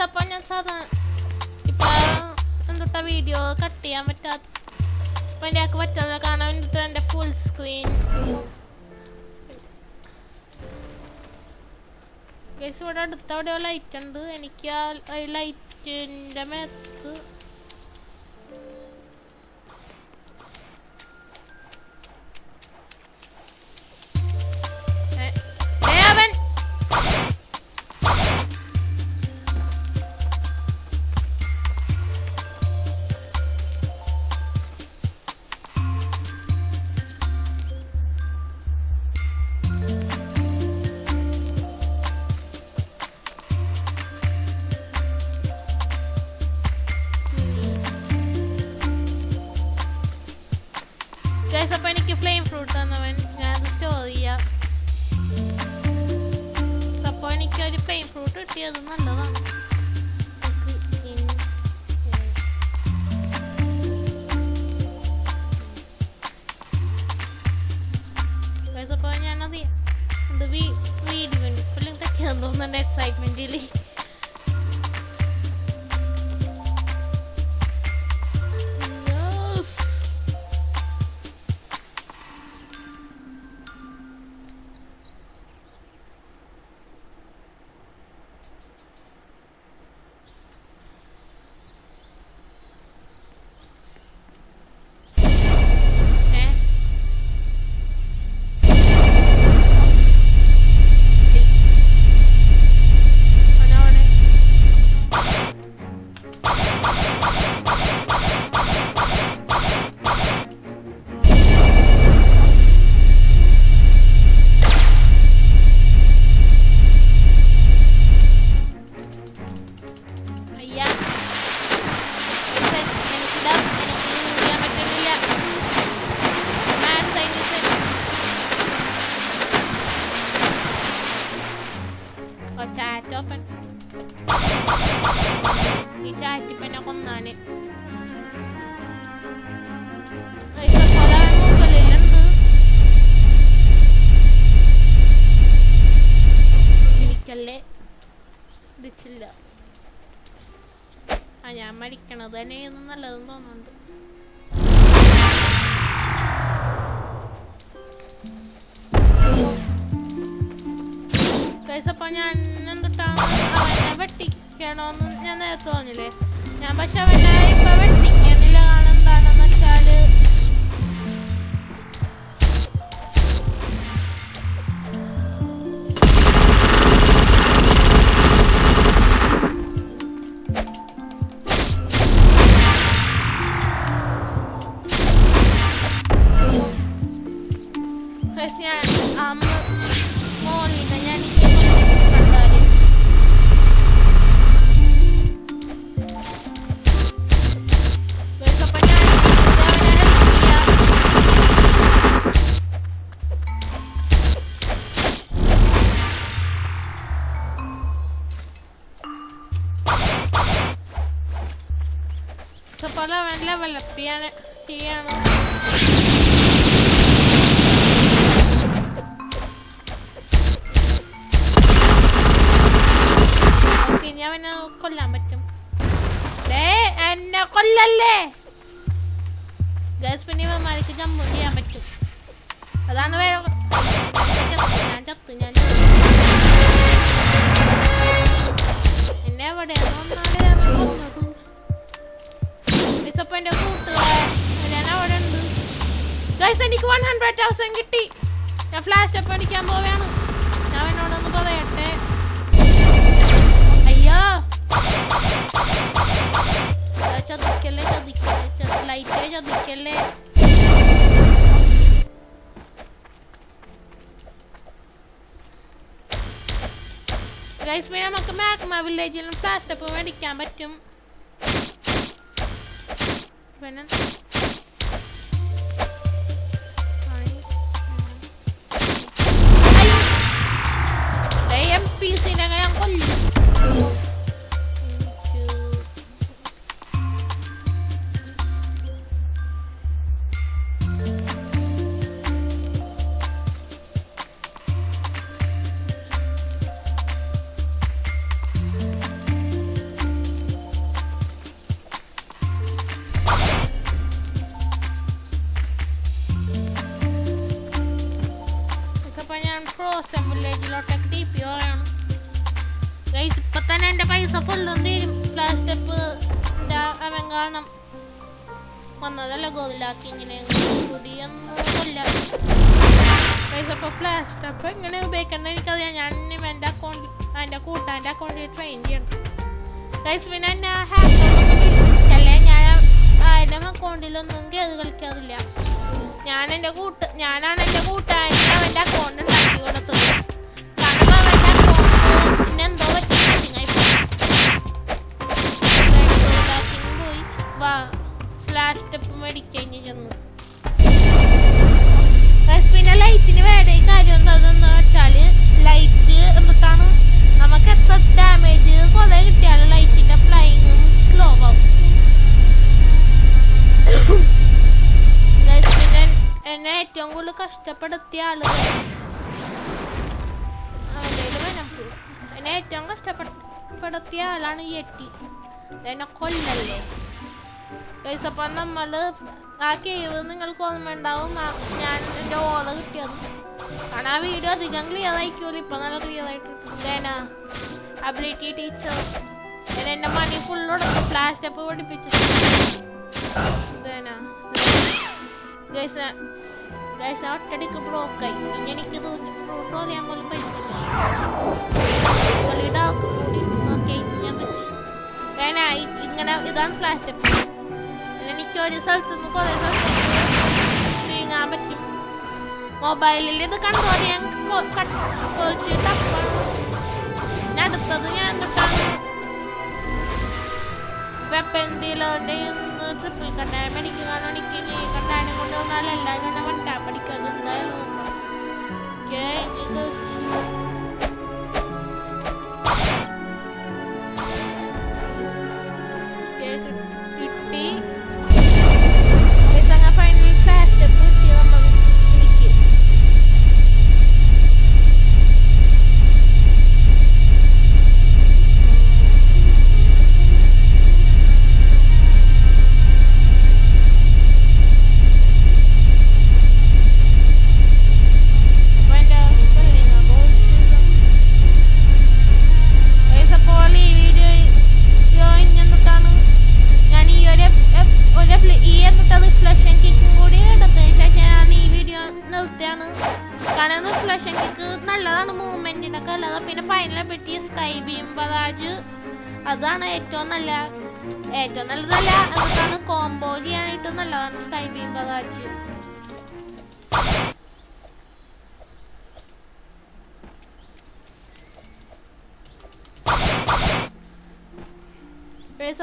A: അപ്പം ഞാൻ സാധാരണ ഇപ്പം എന്തുട്ടാ വീഡിയോ കട്ട് ചെയ്യാൻ പറ്റാത്ത അപ്പം എൻ്റെ ആൾക്ക് പറ്റാതെ കാണാൻ വേണ്ടിയിട്ട് എൻ്റെ ഫുൾ സ്ക്രീൻ ഗൈസ് ഇവിടെ അടുത്ത് എവിടെയോ ലൈറ്റ് ഉണ്ട്. എനിക്ക് ആ ലൈറ്റിൻ്റെ മേത്ത് അപ്പൊ എനിക്ക് ഫ്ലെയിം ഫ്രൂട്ട് തന്നവൻ ഞാനത് സ്റ്റോർ ചെയ്യാം. അപ്പോൾ എനിക്കൊരു ഫ്ലെയിം ഫ്രൂട്ട് കിട്ടിയത് നല്ലതാണ്. അപ്പോൾ ഞാനത് വീഡിയോ വേണ്ടി ഇപ്പോഴും തെറ്റിയാന്ന് തോന്നുന്നുണ്ട് എക്സൈറ്റ്മെന്റിൽ. ഈ ചാറ്റിപ്പന്നെ കൊന്നാന് എനിക്കല്ലേ ഇതിച്ചില്ല. ഞാൻ മരിക്കണത് തന്നെയൊന്നും നല്ലതെന്ന് തോന്നുന്നുണ്ട്. അപ്പോൾ ഞാൻ എന്തിട്ടാണ് അവനെ വെട്ടിക്കണമെന്ന് ഞാൻ നേരത്തെ തോന്നില്ലേ. ഞാൻ പക്ഷെ അവനെ ഇപ്പൊ വെട്ടിക്കണില്ല. കാരണം എന്താണെന്ന് വെച്ചാല് ഞാൻ മോളിന്ന് ഞാൻ പല ഡെവലപ്പ് ചെയ്യാണ്. ഇനി അവനെ കൊല്ലാൻ പറ്റും. എന്നെ കൊല്ലല്ലേ ഗൈസ്. പിന്നെ ഇവന്മാർക്ക് ജമ്പ് ചെയ്യാൻ പറ്റും. അതാണ് വേറെ ഞാൻ ചത്തു. എന്നെ എവിടെ കൊന്നത് ഇപ്പൊ എന്റെ കൂട്ടുകാരൻ ഞാൻ അവിടെ ഉണ്ട് ഗൈസ്. എനിക്ക് 100,000 കിട്ടി. ഞാൻ ഫ്ലാഷ് അപ്പ് അടിക്കാൻ പോവുകയാണ്. ഞാൻ എന്നോടൊന്ന് പറയട്ടെ. അയ്യോ ചതിക്കല്ലേ ലൈറ്റേ ചതിക്കല്ലേ. ഗൈസ് പിന്നെ നമുക്ക് മാഗ്മ വില്ലേജിലും ഫ്ലാഷ് സ്റ്റെപ്പ് മേടിക്കാൻ പറ്റും. പിന്നെ NPC na ngayon ko. Frozen village TP ആണ് ഗൈസ്. ഇപ്പൊ തന്നെ എന്റെ പൈസ ഫുള്ളും തീരും. ഫ്ലാഷ് സ്റ്റെപ്പ് അവൻ കാരണം വന്നതല്ല ഗോതിലാക്കി ഇങ്ങനെ കൂടിയൊന്നും കൊല്ല ഗൈസ്. അപ്പൊ ഫ്ലാഷ് സ്റ്റെപ്പ് ഇങ്ങനെ ഉപയോഗിക്കണമെന്ന് എനിക്കറിയാം. ഞാൻ എന്റെ അക്കൗണ്ടിൽ എൻ്റെ കൂട്ടാൻ്റെ അക്കൗണ്ടിൽ ട്രെയിൻ ചെയ്യണം ഗൈസ്. പിന്നെ എന്നെ ഹാക്കല്ലേ ഞാൻ ആരുടെ അക്കൗണ്ടിലൊന്നും കേത് കളിക്കാറില്ല. ഞാനാണ് എൻ്റെ കൂട്ടാൻ അവൻ്റെ അക്കൗണ്ട് ഉണ്ടാക്കി കൊടുത്തത്. കാരണം അവൻ്റെ അക്കൗണ്ട് പിന്നെ എന്തോ പറ്റി പോയി വാ ഫ്ലാഷ് സ്റ്റെപ്പ് മേടിക്കഴിഞ്ഞ് ചെന്നു. പിന്നെ ലൈറ്റിന് വേറെ കാര്യം എന്താണെന്ന് വെച്ചാൽ ലൈറ്റ് എന്താണ് നമുക്ക് എത്ര ഡാമേജ് കുറേ കിട്ടിയാലും ലൈറ്റിൻ്റെ ഫ്ലൈങ്ങും സ്ലോ ആവും. എന്നെ ഏറ്റവും കൂടുതൽ കഷ്ടപ്പെടുത്തിയ ആളുകൾ എന്നെ ഏറ്റവും കഷ്ടപ്പെടുത്തിയ ആളാണ് യെട്ടി. എന്നെ കൊല്ലല്ലേ ഗൈസ്. അപ്പം നമ്മൾ ആ കേവ് നിങ്ങൾക്ക് ഓർമ്മ ഉണ്ടാവും. ഞാൻ എൻ്റെ ഓർഡർ കിട്ടിയത് കാരണം ആ വീഡിയോ അധികം ക്ലിയർ ആയിക്കോലും. ഇപ്പം നല്ല ക്ലിയർ ആയിട്ട് അബിലിറ്റി ടീച്ചർ എൻ്റെ മണി ഫുള്ളോടൊക്കെ ഫ്ലാഷ് സ്റ്റെപ്പ് പഠിപ്പിച്ചിട്ട് ഗൈസ് ഒറ്റടിക്ക് ബ്ലോക്കായി. പിന്നെ എനിക്ക് ഫ്രൂട്ട് അറിയാൻ പോലും പറ്റില്ല. ഇങ്ങനെ ഇതാണ് ഫ്ലാഷ് സ്റ്റെപ്പ്. എനിക്ക് ഒരു സ്ഥലത്ത് നിന്ന് കുറേ സ്ഥലത്ത് നീങ്ങാൻ പറ്റും. മൊബൈലിൽ ഇത് കൺട്രോൾ ചെയ്യാൻ കുറച്ച് ടഫാണ്. പിന്നെ അടുത്തത് ഞാൻ തൊട്ടാണ് വെപ്പൺ ഡീലറിൻ്റെ ട്രിപ്പിൾ കട്ടായം മേടിക്കുകയാണ്. എനിക്ക് നീ കട്ടായം കൊണ്ട് വന്നാൽ എല്ലാവരും തന്നെ വണ്ടാ പഠിക്കാതെ എന്തായാലും കിട്ടി. ഫൈനൽ ഫ്ലാഷ് സ്റ്റെപ്പ് കിട്ടി നമ്മൾ എനിക്ക്. നല്ലതാണ് മൂവ്മെന്റിനൊക്കെ നല്ലതാണ്. പിന്നെ ഫൈനലെ പറ്റി സ്കൈ ബീം ബറാജ് അതാണ് ഏറ്റവും നല്ലതല്ല അതാണ് കോംബോ ചെയ്യാനായിട്ട് നല്ലതാണ് സ്കൈ ബീം ബറാജ്.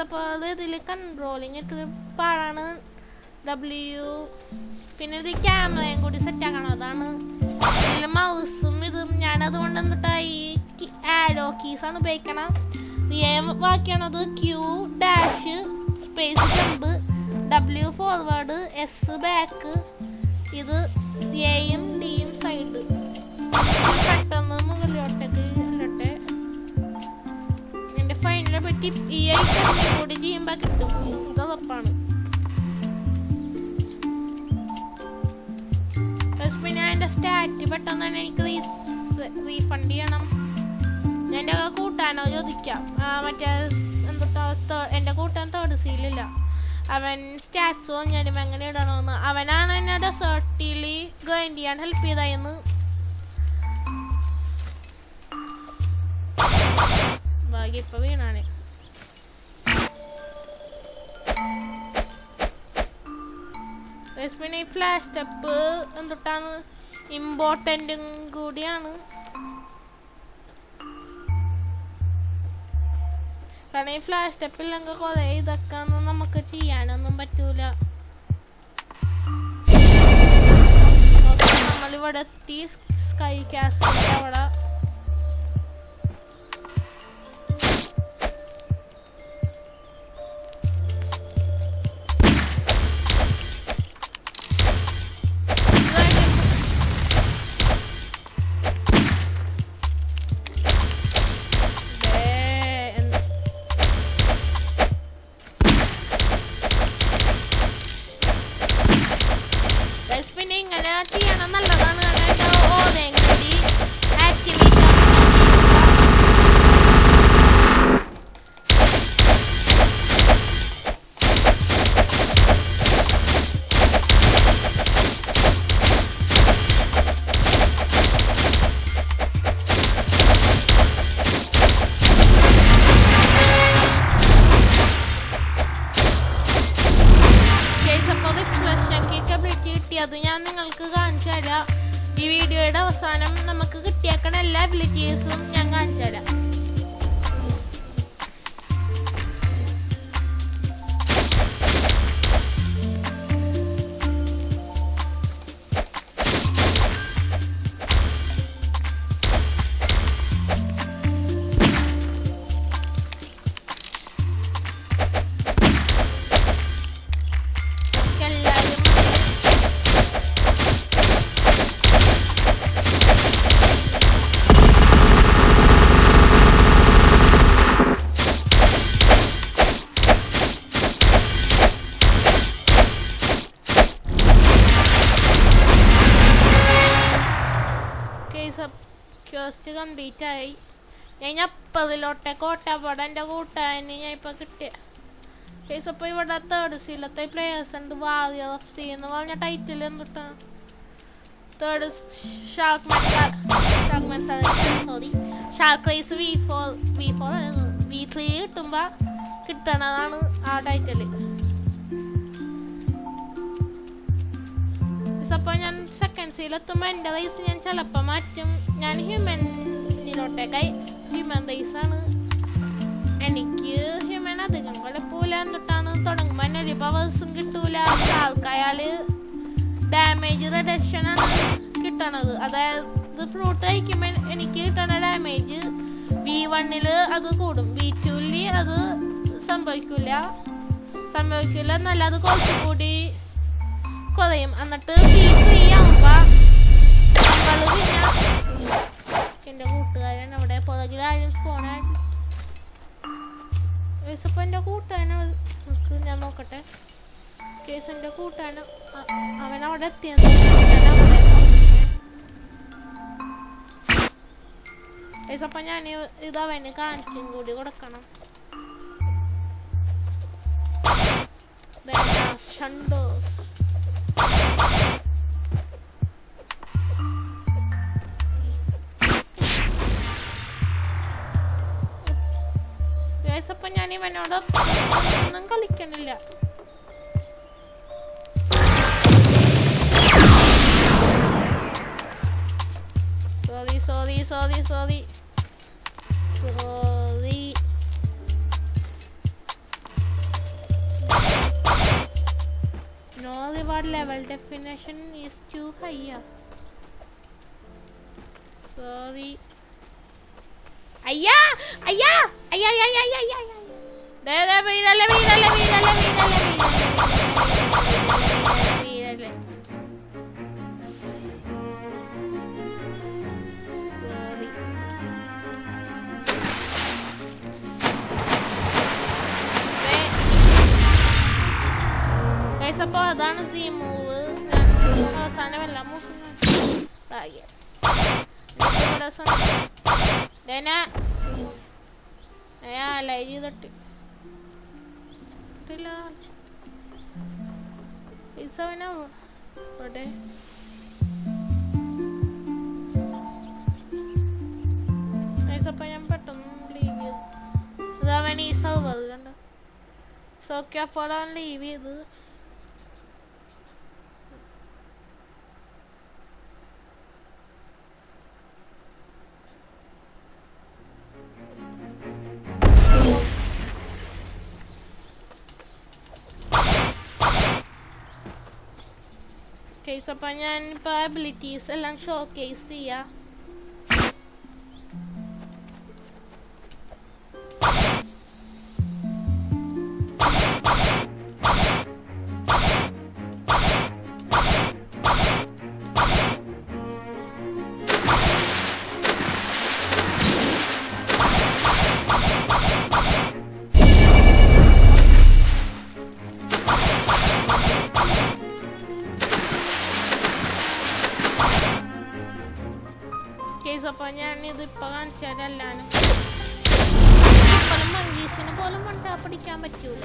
A: അപ്പോൾ ഇതിൽ കൺട്രോളിങ് ഇത് പാടാണ്. പിന്നെ ഇത് ക്യാമറയും കൂടി സെറ്റ് ആക്കണം. അതാണ് ഇതിൽ മൗസും ഇതും ഞാനതുകൊണ്ട് എന്നിട്ട് ഈ ആരോ കീസാണ് ഉപയോഗിക്കണം. ബാക്കിയാണത് Q dash space jump W forward S back ഇത് എയും ഡിയും സൈഡ്. പെട്ടെന്ന് മുകളിലോട്ടേക്ക് ഇല്ലട്ടെ. എൻ്റെ ഫൈനലെ പറ്റി ഈ ഐറ്റം കൂടി ചെയ്യുമ്പോൾ കിട്ടും. ഇത് ഉറപ്പാണ്. പിന്നെ എൻ്റെ സ്റ്റാറ്റ് പെട്ടെന്ന് തന്നെ എനിക്ക് റീഫണ്ട് ചെയ്യണം. ഞാൻ എൻ്റെ കൂട്ടാനോ ചോദിക്കാം. മറ്റേ എന്താ എൻ്റെ കൂട്ടാൻ തേർഡ് സീലില്ല. അവൻ സ്റ്റാറ്റ്സ് പറഞ്ഞാലും എങ്ങനെ ഇടണമെന്ന്. അവനാണ് എന്നെ ഡെസേർട്ടിൽ ഗ്രൈൻഡ് ചെയ്യാൻ ഹെൽപ്പ് ചെയ്തായിരുന്നു. ഭാഗ്യം ഇപ്പൊ വീണാണ്. പിന്നെ ഈ ഫ്ലാഷ് സ്റ്റെപ്പ് എന്തൊട്ടാണ് ഇമ്പോർട്ടൻറ്റും കൂടിയാണ്. കാരണം ഈ ഫ്ലാഷ് സ്റ്റെപ്പില്ലെങ്കിൽ കുറെ ഇതൊക്കെ ഒന്നും നമുക്ക് ചെയ്യാനൊന്നും പറ്റൂല. നമ്മളിവിടെ എത്തി സ്കൈ കാസ്റ്റിന്റെ അവിടെ. പിന്നെ ഇങ്ങനെ ചെയ്യണം നല്ലതാണ്. അത് ഞാൻ നിങ്ങൾക്ക് കാണിച്ചു തരാം. ഈ വീഡിയോയുടെ അവസാനം നമുക്ക് കിട്ടിയേക്കണ എല്ലാ അബിലിറ്റീസും ഞാൻ കാണിച്ചു തരാം. കംപ്ലീറ്റ് ആയി. ഞാൻ അപ്പതിലോട്ടെ കോട്ടപ്പാട് എൻ്റെ കൂട്ടുകാരന് ഞാൻ ഇപ്പൊ കിട്ടിയ കേസ്. അപ്പൊ ഇവിടെ തേർഡ് സീലത്തെ പ്ലേയേഴ്സ് ഉണ്ട്. വാരിയർ ഓഫ് സീ എന്ന് പറഞ്ഞ ടൈറ്റിൽ എന്തിട്ടാ തേർഡ് ഷാർക്ക് റേസ് V3 കിട്ടുമ്പോ കിട്ടണതാണ് ആ ടൈറ്റില്. അപ്പൊ ഞാൻ സെക്കൻഡ് സീലെത്തുമ്പോ എൻ്റെ റേസ് ഞാൻ ചിലപ്പോ മാറ്റും. ഞാൻ ഹ്യൂമനിലോട്ടേക്കായി ഹ്യൂമൻ റേസ് ആണ്. എനിക്ക് ഹ്യൂമൻ അധികം കുഴപ്പമില്ല. എന്നിട്ടാണ് തുടങ്ങുമ്പോ തന്നെ ഒരു പവേഴ്സും കിട്ടൂല. ആൾക്കായാല് ഡാമേജ് റിഡക്ഷൻ ആണ് കിട്ടണത്. അതായത് ഫ്രൂട്ട് കഴിക്കുമ്പോ എനിക്ക് കിട്ടണ ഡാമേജ് V1 അത് കൂടും, V2 അത് സംഭവിക്കില്ല. എന്നല്ല അത് കുറച്ചുകൂടി കുറയും. എന്നിട്ട് V3 ആവുമ്പോ നമ്മള് പിന്നെ എന്റെ കൂട്ടുകാരൻ അവിടെ പുറകിലാരും സ്പോണായിട്ട്. ഇപ്പൊ എന്റെ കൂട്ടുകാരനെ ഞാൻ നോക്കട്ടെ. കേസ് എന്റെ കൂട്ടുകാരൻ അവൻ അവിടെ എത്തിയെന്ന് അപ്പൊ ഞാൻ ഇത് അവന് കാണിച്ചും കൂടി കൊടുക്കണം. അപ്പൊ ഞാൻ ഇവനോട് ഒന്നും കളിക്കണില്ല. Sorry No reward level definition is too high. Sorry. Ayya. Dale, mírale. അപ്പൊ അതാണ് സീ മൂവ്. അവസാനം എല്ലാം ചെയ്തിട്ട് അപ്പൊ ഞാൻ പെട്ടെന്ന് ലീവ് ചെയ്തു. അതവൻ ഈ സർവറിലുണ്ട്. സോക്കെ അപ്പോൾ അവൻ ലീവ് ചെയ്ത്. കേസ് അപ്പം ഞാൻ ഇപ്പോൾ അബിലിറ്റീസ് എല്ലാം ഷോ കേസ് ചെയ്യാം. അപ്പോൾ ഞാനിത് ഇപ്പോൾ കാണിച്ചാലെല്ലാനും ഇപ്പോഴും മങ്കീസിന് പോലും മണ്ട പിടിക്കാൻ പറ്റൂല.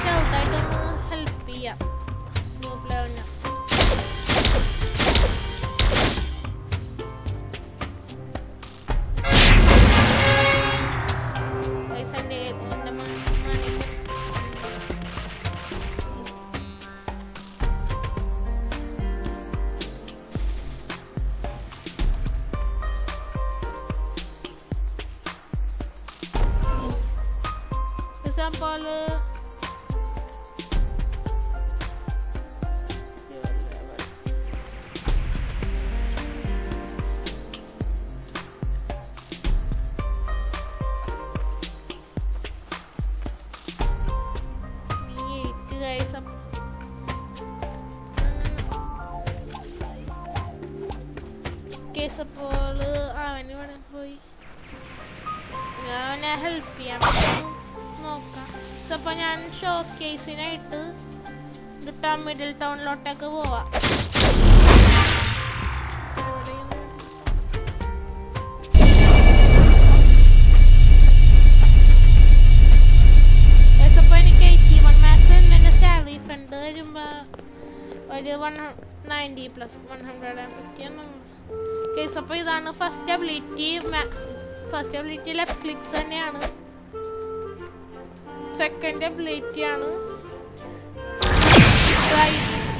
A: ചെറുതായിട്ടൊന്ന് ഹെൽപ്പ് ചെയ്യാം ന്യൂ പ്ലെയറിന്. അപ്പോൾ കേസപ്പോൾ അവന് ഇവിടെ പോയി അവനെ ഹെൽപ്പ് ചെയ്യാൻ നോക്കാം. അപ്പോൾ ഞാൻ ഷോ കേസിനായിട്ട് മിഡിൽ ടൗണിലോട്ടൊക്കെ പോവാം. അപ്പോൾ എനിക്ക് 81 മാക്സ് എൻ്റെ സാലറി ഫണ്ട് വരുമ്പോൾ ഒരു 190 + 150 കേസ്. അപ്പോൾ ഇതാണ് ഫസ്റ്റ് അബിലിറ്റി. ലെഫ്റ്റ് ക്ലിക്സ് തന്നെയാണ്. സെക്കൻഡ് അബിലിറ്റി ആണ്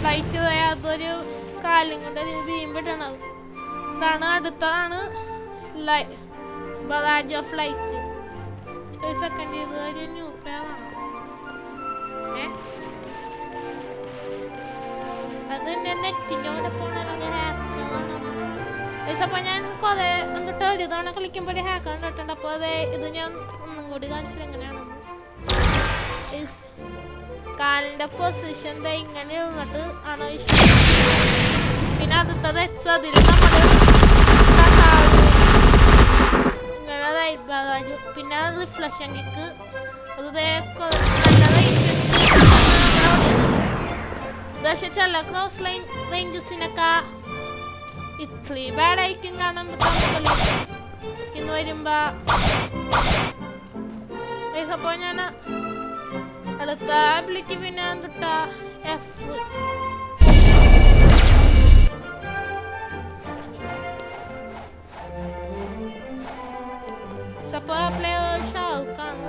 A: ലൈറ്റ്. അതൊരു കാലും കൊണ്ട് ഒരു ബീം വിടണത്. ഇതാണ് അടുത്തതാണ് ബറാജ് ഓഫ് ലൈറ്റ്. സെക്കൻഡ് ഇത് ഒരു ന്യൂ പ്ലെയർ ആണ്. അത് എൻ്റെ നെറ്റിൻ്റെ കൂടെ പോകണമെങ്കിൽ ഹാക്കാണ്. അപ്പോൾ ഞാൻ കുറേ എന്നിട്ട് ഒരു തവണ കളിക്കുമ്പോൾ ഒരു ഹാക്ക് കണ്ടിട്ടുണ്ട്. അപ്പോൾ അതെ ഇത് ഞാൻ ഒന്നും കൂടി കാണിച്ചില്ല എങ്ങനെയാണെന്ന്. കാലിന്റെ പൊസിഷൻ ഇങ്ങനെ ഇരുന്നിട്ട് ആണ് ഇഷ്ടം. പിന്നെ അടുത്തത് അതിൽ ഇങ്ങനെ പിന്നെ റിഫ്ലക്ഷൻ കിക്ക്. അത് പക്ഷെ ചില ക്രോസ് ലൈൻ റേഞ്ചസിനൊക്കെ ഇത്തിരി ബാഡായിരിക്കും കാണാൻ ഇന്ന് വരുമ്പോ. അപ്പോൾ ഞാൻ അടുത്ത അബിലിറ്റി പിന്നെ എന്തിട്ട F. അപ്പോൾ പ്ലെയർ ഷാറുഖാണ്.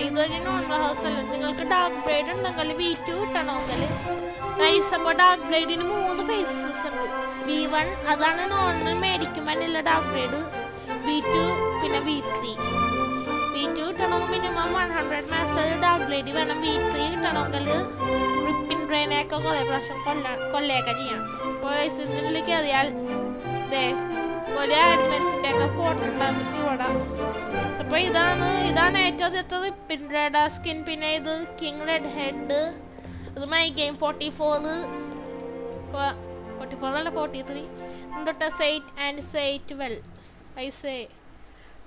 A: ഇതൊരു നോർമൽ ഹൗസ് അല്ല. നിങ്ങൾക്ക് ഡാർക്ക് ബ്രൈഡ് ഉണ്ടെങ്കിൽ V2 കിട്ടണമെങ്കിൽ അപ്പോൾ ഡാർക്ക് ബ്രൈഡിന് 3 ഫേസസ് ഉണ്ട്. V1 അതാണ് നോർമൽ മേടിക്കുമ്പോൾ ഡാർക്ക് ബ്രൈഡ്. V2 പിന്നെ V3. V2 കിട്ടണമെങ്കിൽ മിനിമം 100 മാക്സ് ഡാർക്ക് ബ്രൈഡ് വേണം. V3 കിട്ടണമെങ്കിൽ റിപ്പിൻ ബ്രെയിനൊക്കെ കുറേ പ്രാവശ്യം കൊല്ലയൊക്കെ ചെയ്യാം. അപ്പോൾ ഇതിനുള്ളിൽ കയറിയാൽ ഒരു ആഡ്മെൻസിൻ്റെ ഒക്കെ ഫോട്ടോ ഉണ്ടാകും ഇവിടെ. അപ്പോൾ ഇതാണ് ഏറ്റവും എത്തത് റിപ്പിൻ റെഡ് സ്കിൻ. പിന്നെ ഇത് കിങ് റെഡ് ഹെഡ്. അത് മൈ ഗെയിം 44 അല്ല 43. എന്നിട്ട് site and site well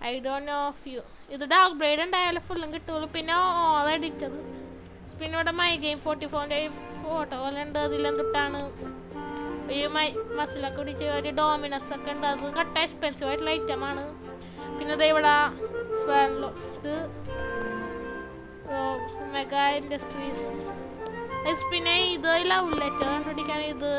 A: I don't know of you. ഇത് ഡാർക്ക് ബ്രൈഡ് ഉണ്ടായാലും ഫുള്ളും കിട്ടുള്ളൂ. പിന്നെ ഓൾ എഡിറ്റത്. പിന്നെ ഇവിടെ മൈ ഗെയിം 44ൻ്റെ ഫോട്ടോ പോലെ ഉണ്ട്. അതിലെന്തിട്ടാണ് ഈ മസിലൊക്കെ പിടിച്ച് ഒരു ഡോമിനസ് ഒക്കെ ഉണ്ട്. അത് കട്ട എക്സ്പെൻസീവ് ആയിട്ടുള്ള ഐറ്റമാണ്. പിന്നെ ഇത് ഇവിടെ ഇത് മെഗാ ഇൻഡസ്ട്രീസ്. പിന്നെ ഇത് ലവ് ലെറ്റർ കണ്ടുപിടിക്കാൻ ഇത്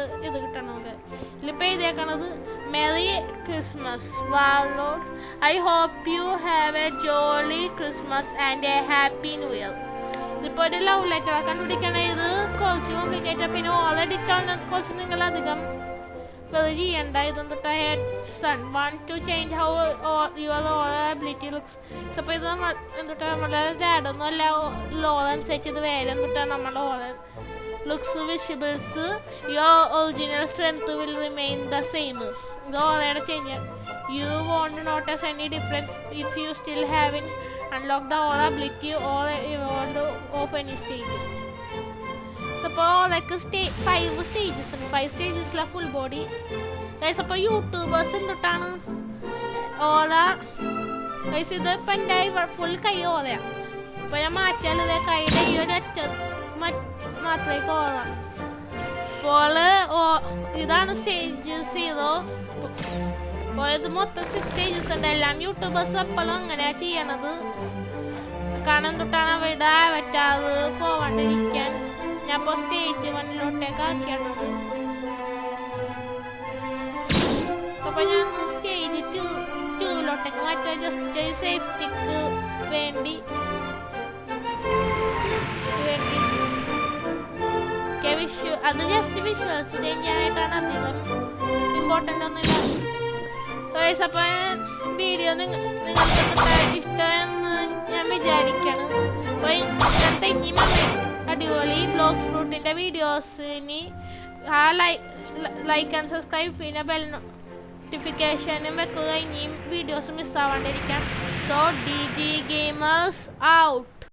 A: കിട്ടണമെങ്കിൽ ഇതിലിപ്പോൾ എഴുതിയേക്കണത് Merry Christmas, Warlord. I hope you have a jolly Christmas and a happy New Year. ഇതിപ്പോൾ ഒരു ലവ് ലെറ്റർ കണ്ടുപിടിക്കണേ. ഇത് കുറച്ച് കോംപ്ലിക്കേറ്റഡ്. പിന്നെ ഓൾ എഡിറ്റ് ആണ് കുറച്ച് നിങ്ങൾ അധികം വെറുതെ ചെയ്യണ്ട. ഇതൊന്നിട്ട് head sun want to change how your all ability looks. അപ്പോൾ ഇത് എന്തിട്ട് നമ്മുടെ ഡാഡൊന്നും അല്ല ലോൾ അനുസരിച്ച് ഇത് വേറെ എന്തിട്ട് നമ്മുടെ all looks visibles your original strength will remain the same. ഇത് ഓളയുടെ change. You won't notice any difference if you still having unlock the all ability or evolved of any stage. Suppose like 5 stages and 5 stages la full body. Guys, appo YouTubers endutana ola guys idu pandai full kai olaya. Appo ya maachal ide kaide ee oru atta maathre kola. Pole idana stage 0. ഇത് മൊത്തം 6 സ്റ്റേജസ് ഉണ്ട്. എല്ലാം യൂട്യൂബേഴ്സ് എപ്പോഴും അങ്ങനെയാ ചെയ്യണത്. കാരണം തൊട്ടാണ് അവിടെ പറ്റാതെ പോവാണ്ടിരിക്കാൻ ഞാൻ ഇപ്പോൾ സ്റ്റേജ് 1 ആക്കിയാണത്. അപ്പൊ ഞാൻ സ്റ്റേജ് 2 മാറ്റാ ജസ്റ്റ് സേഫ്റ്റിക്ക് വേണ്ടി. അത് ജസ്റ്റ് വിഷ്വൽസ് ചെയ്യാനായിട്ടാണ്. അധികം ഇമ്പോർട്ടൻ്റ് ഒന്നുമില്ല. അപ്പോൾ വീഡിയോ നിങ്ങൾക്ക് ഇഷ്ടമെന്ന് ഞാൻ വിചാരിക്കണം. അപ്പോൾ ഇങ്ങനത്തെ ഇനിയും അടിപൊളി ബ്ലോഗ് ഫ്രൂട്ടിൻ്റെ വീഡിയോസിന് ആ ലൈക്ക് ആൻഡ് സബ്സ്ക്രൈബ് പിന്നെ ബെൽ നോട്ടിഫിക്കേഷനും വെക്കുക. ഇനിയും വീഡിയോസ് മിസ്സാവാണ്ടിരിക്കാൻ. So DG Gamers out.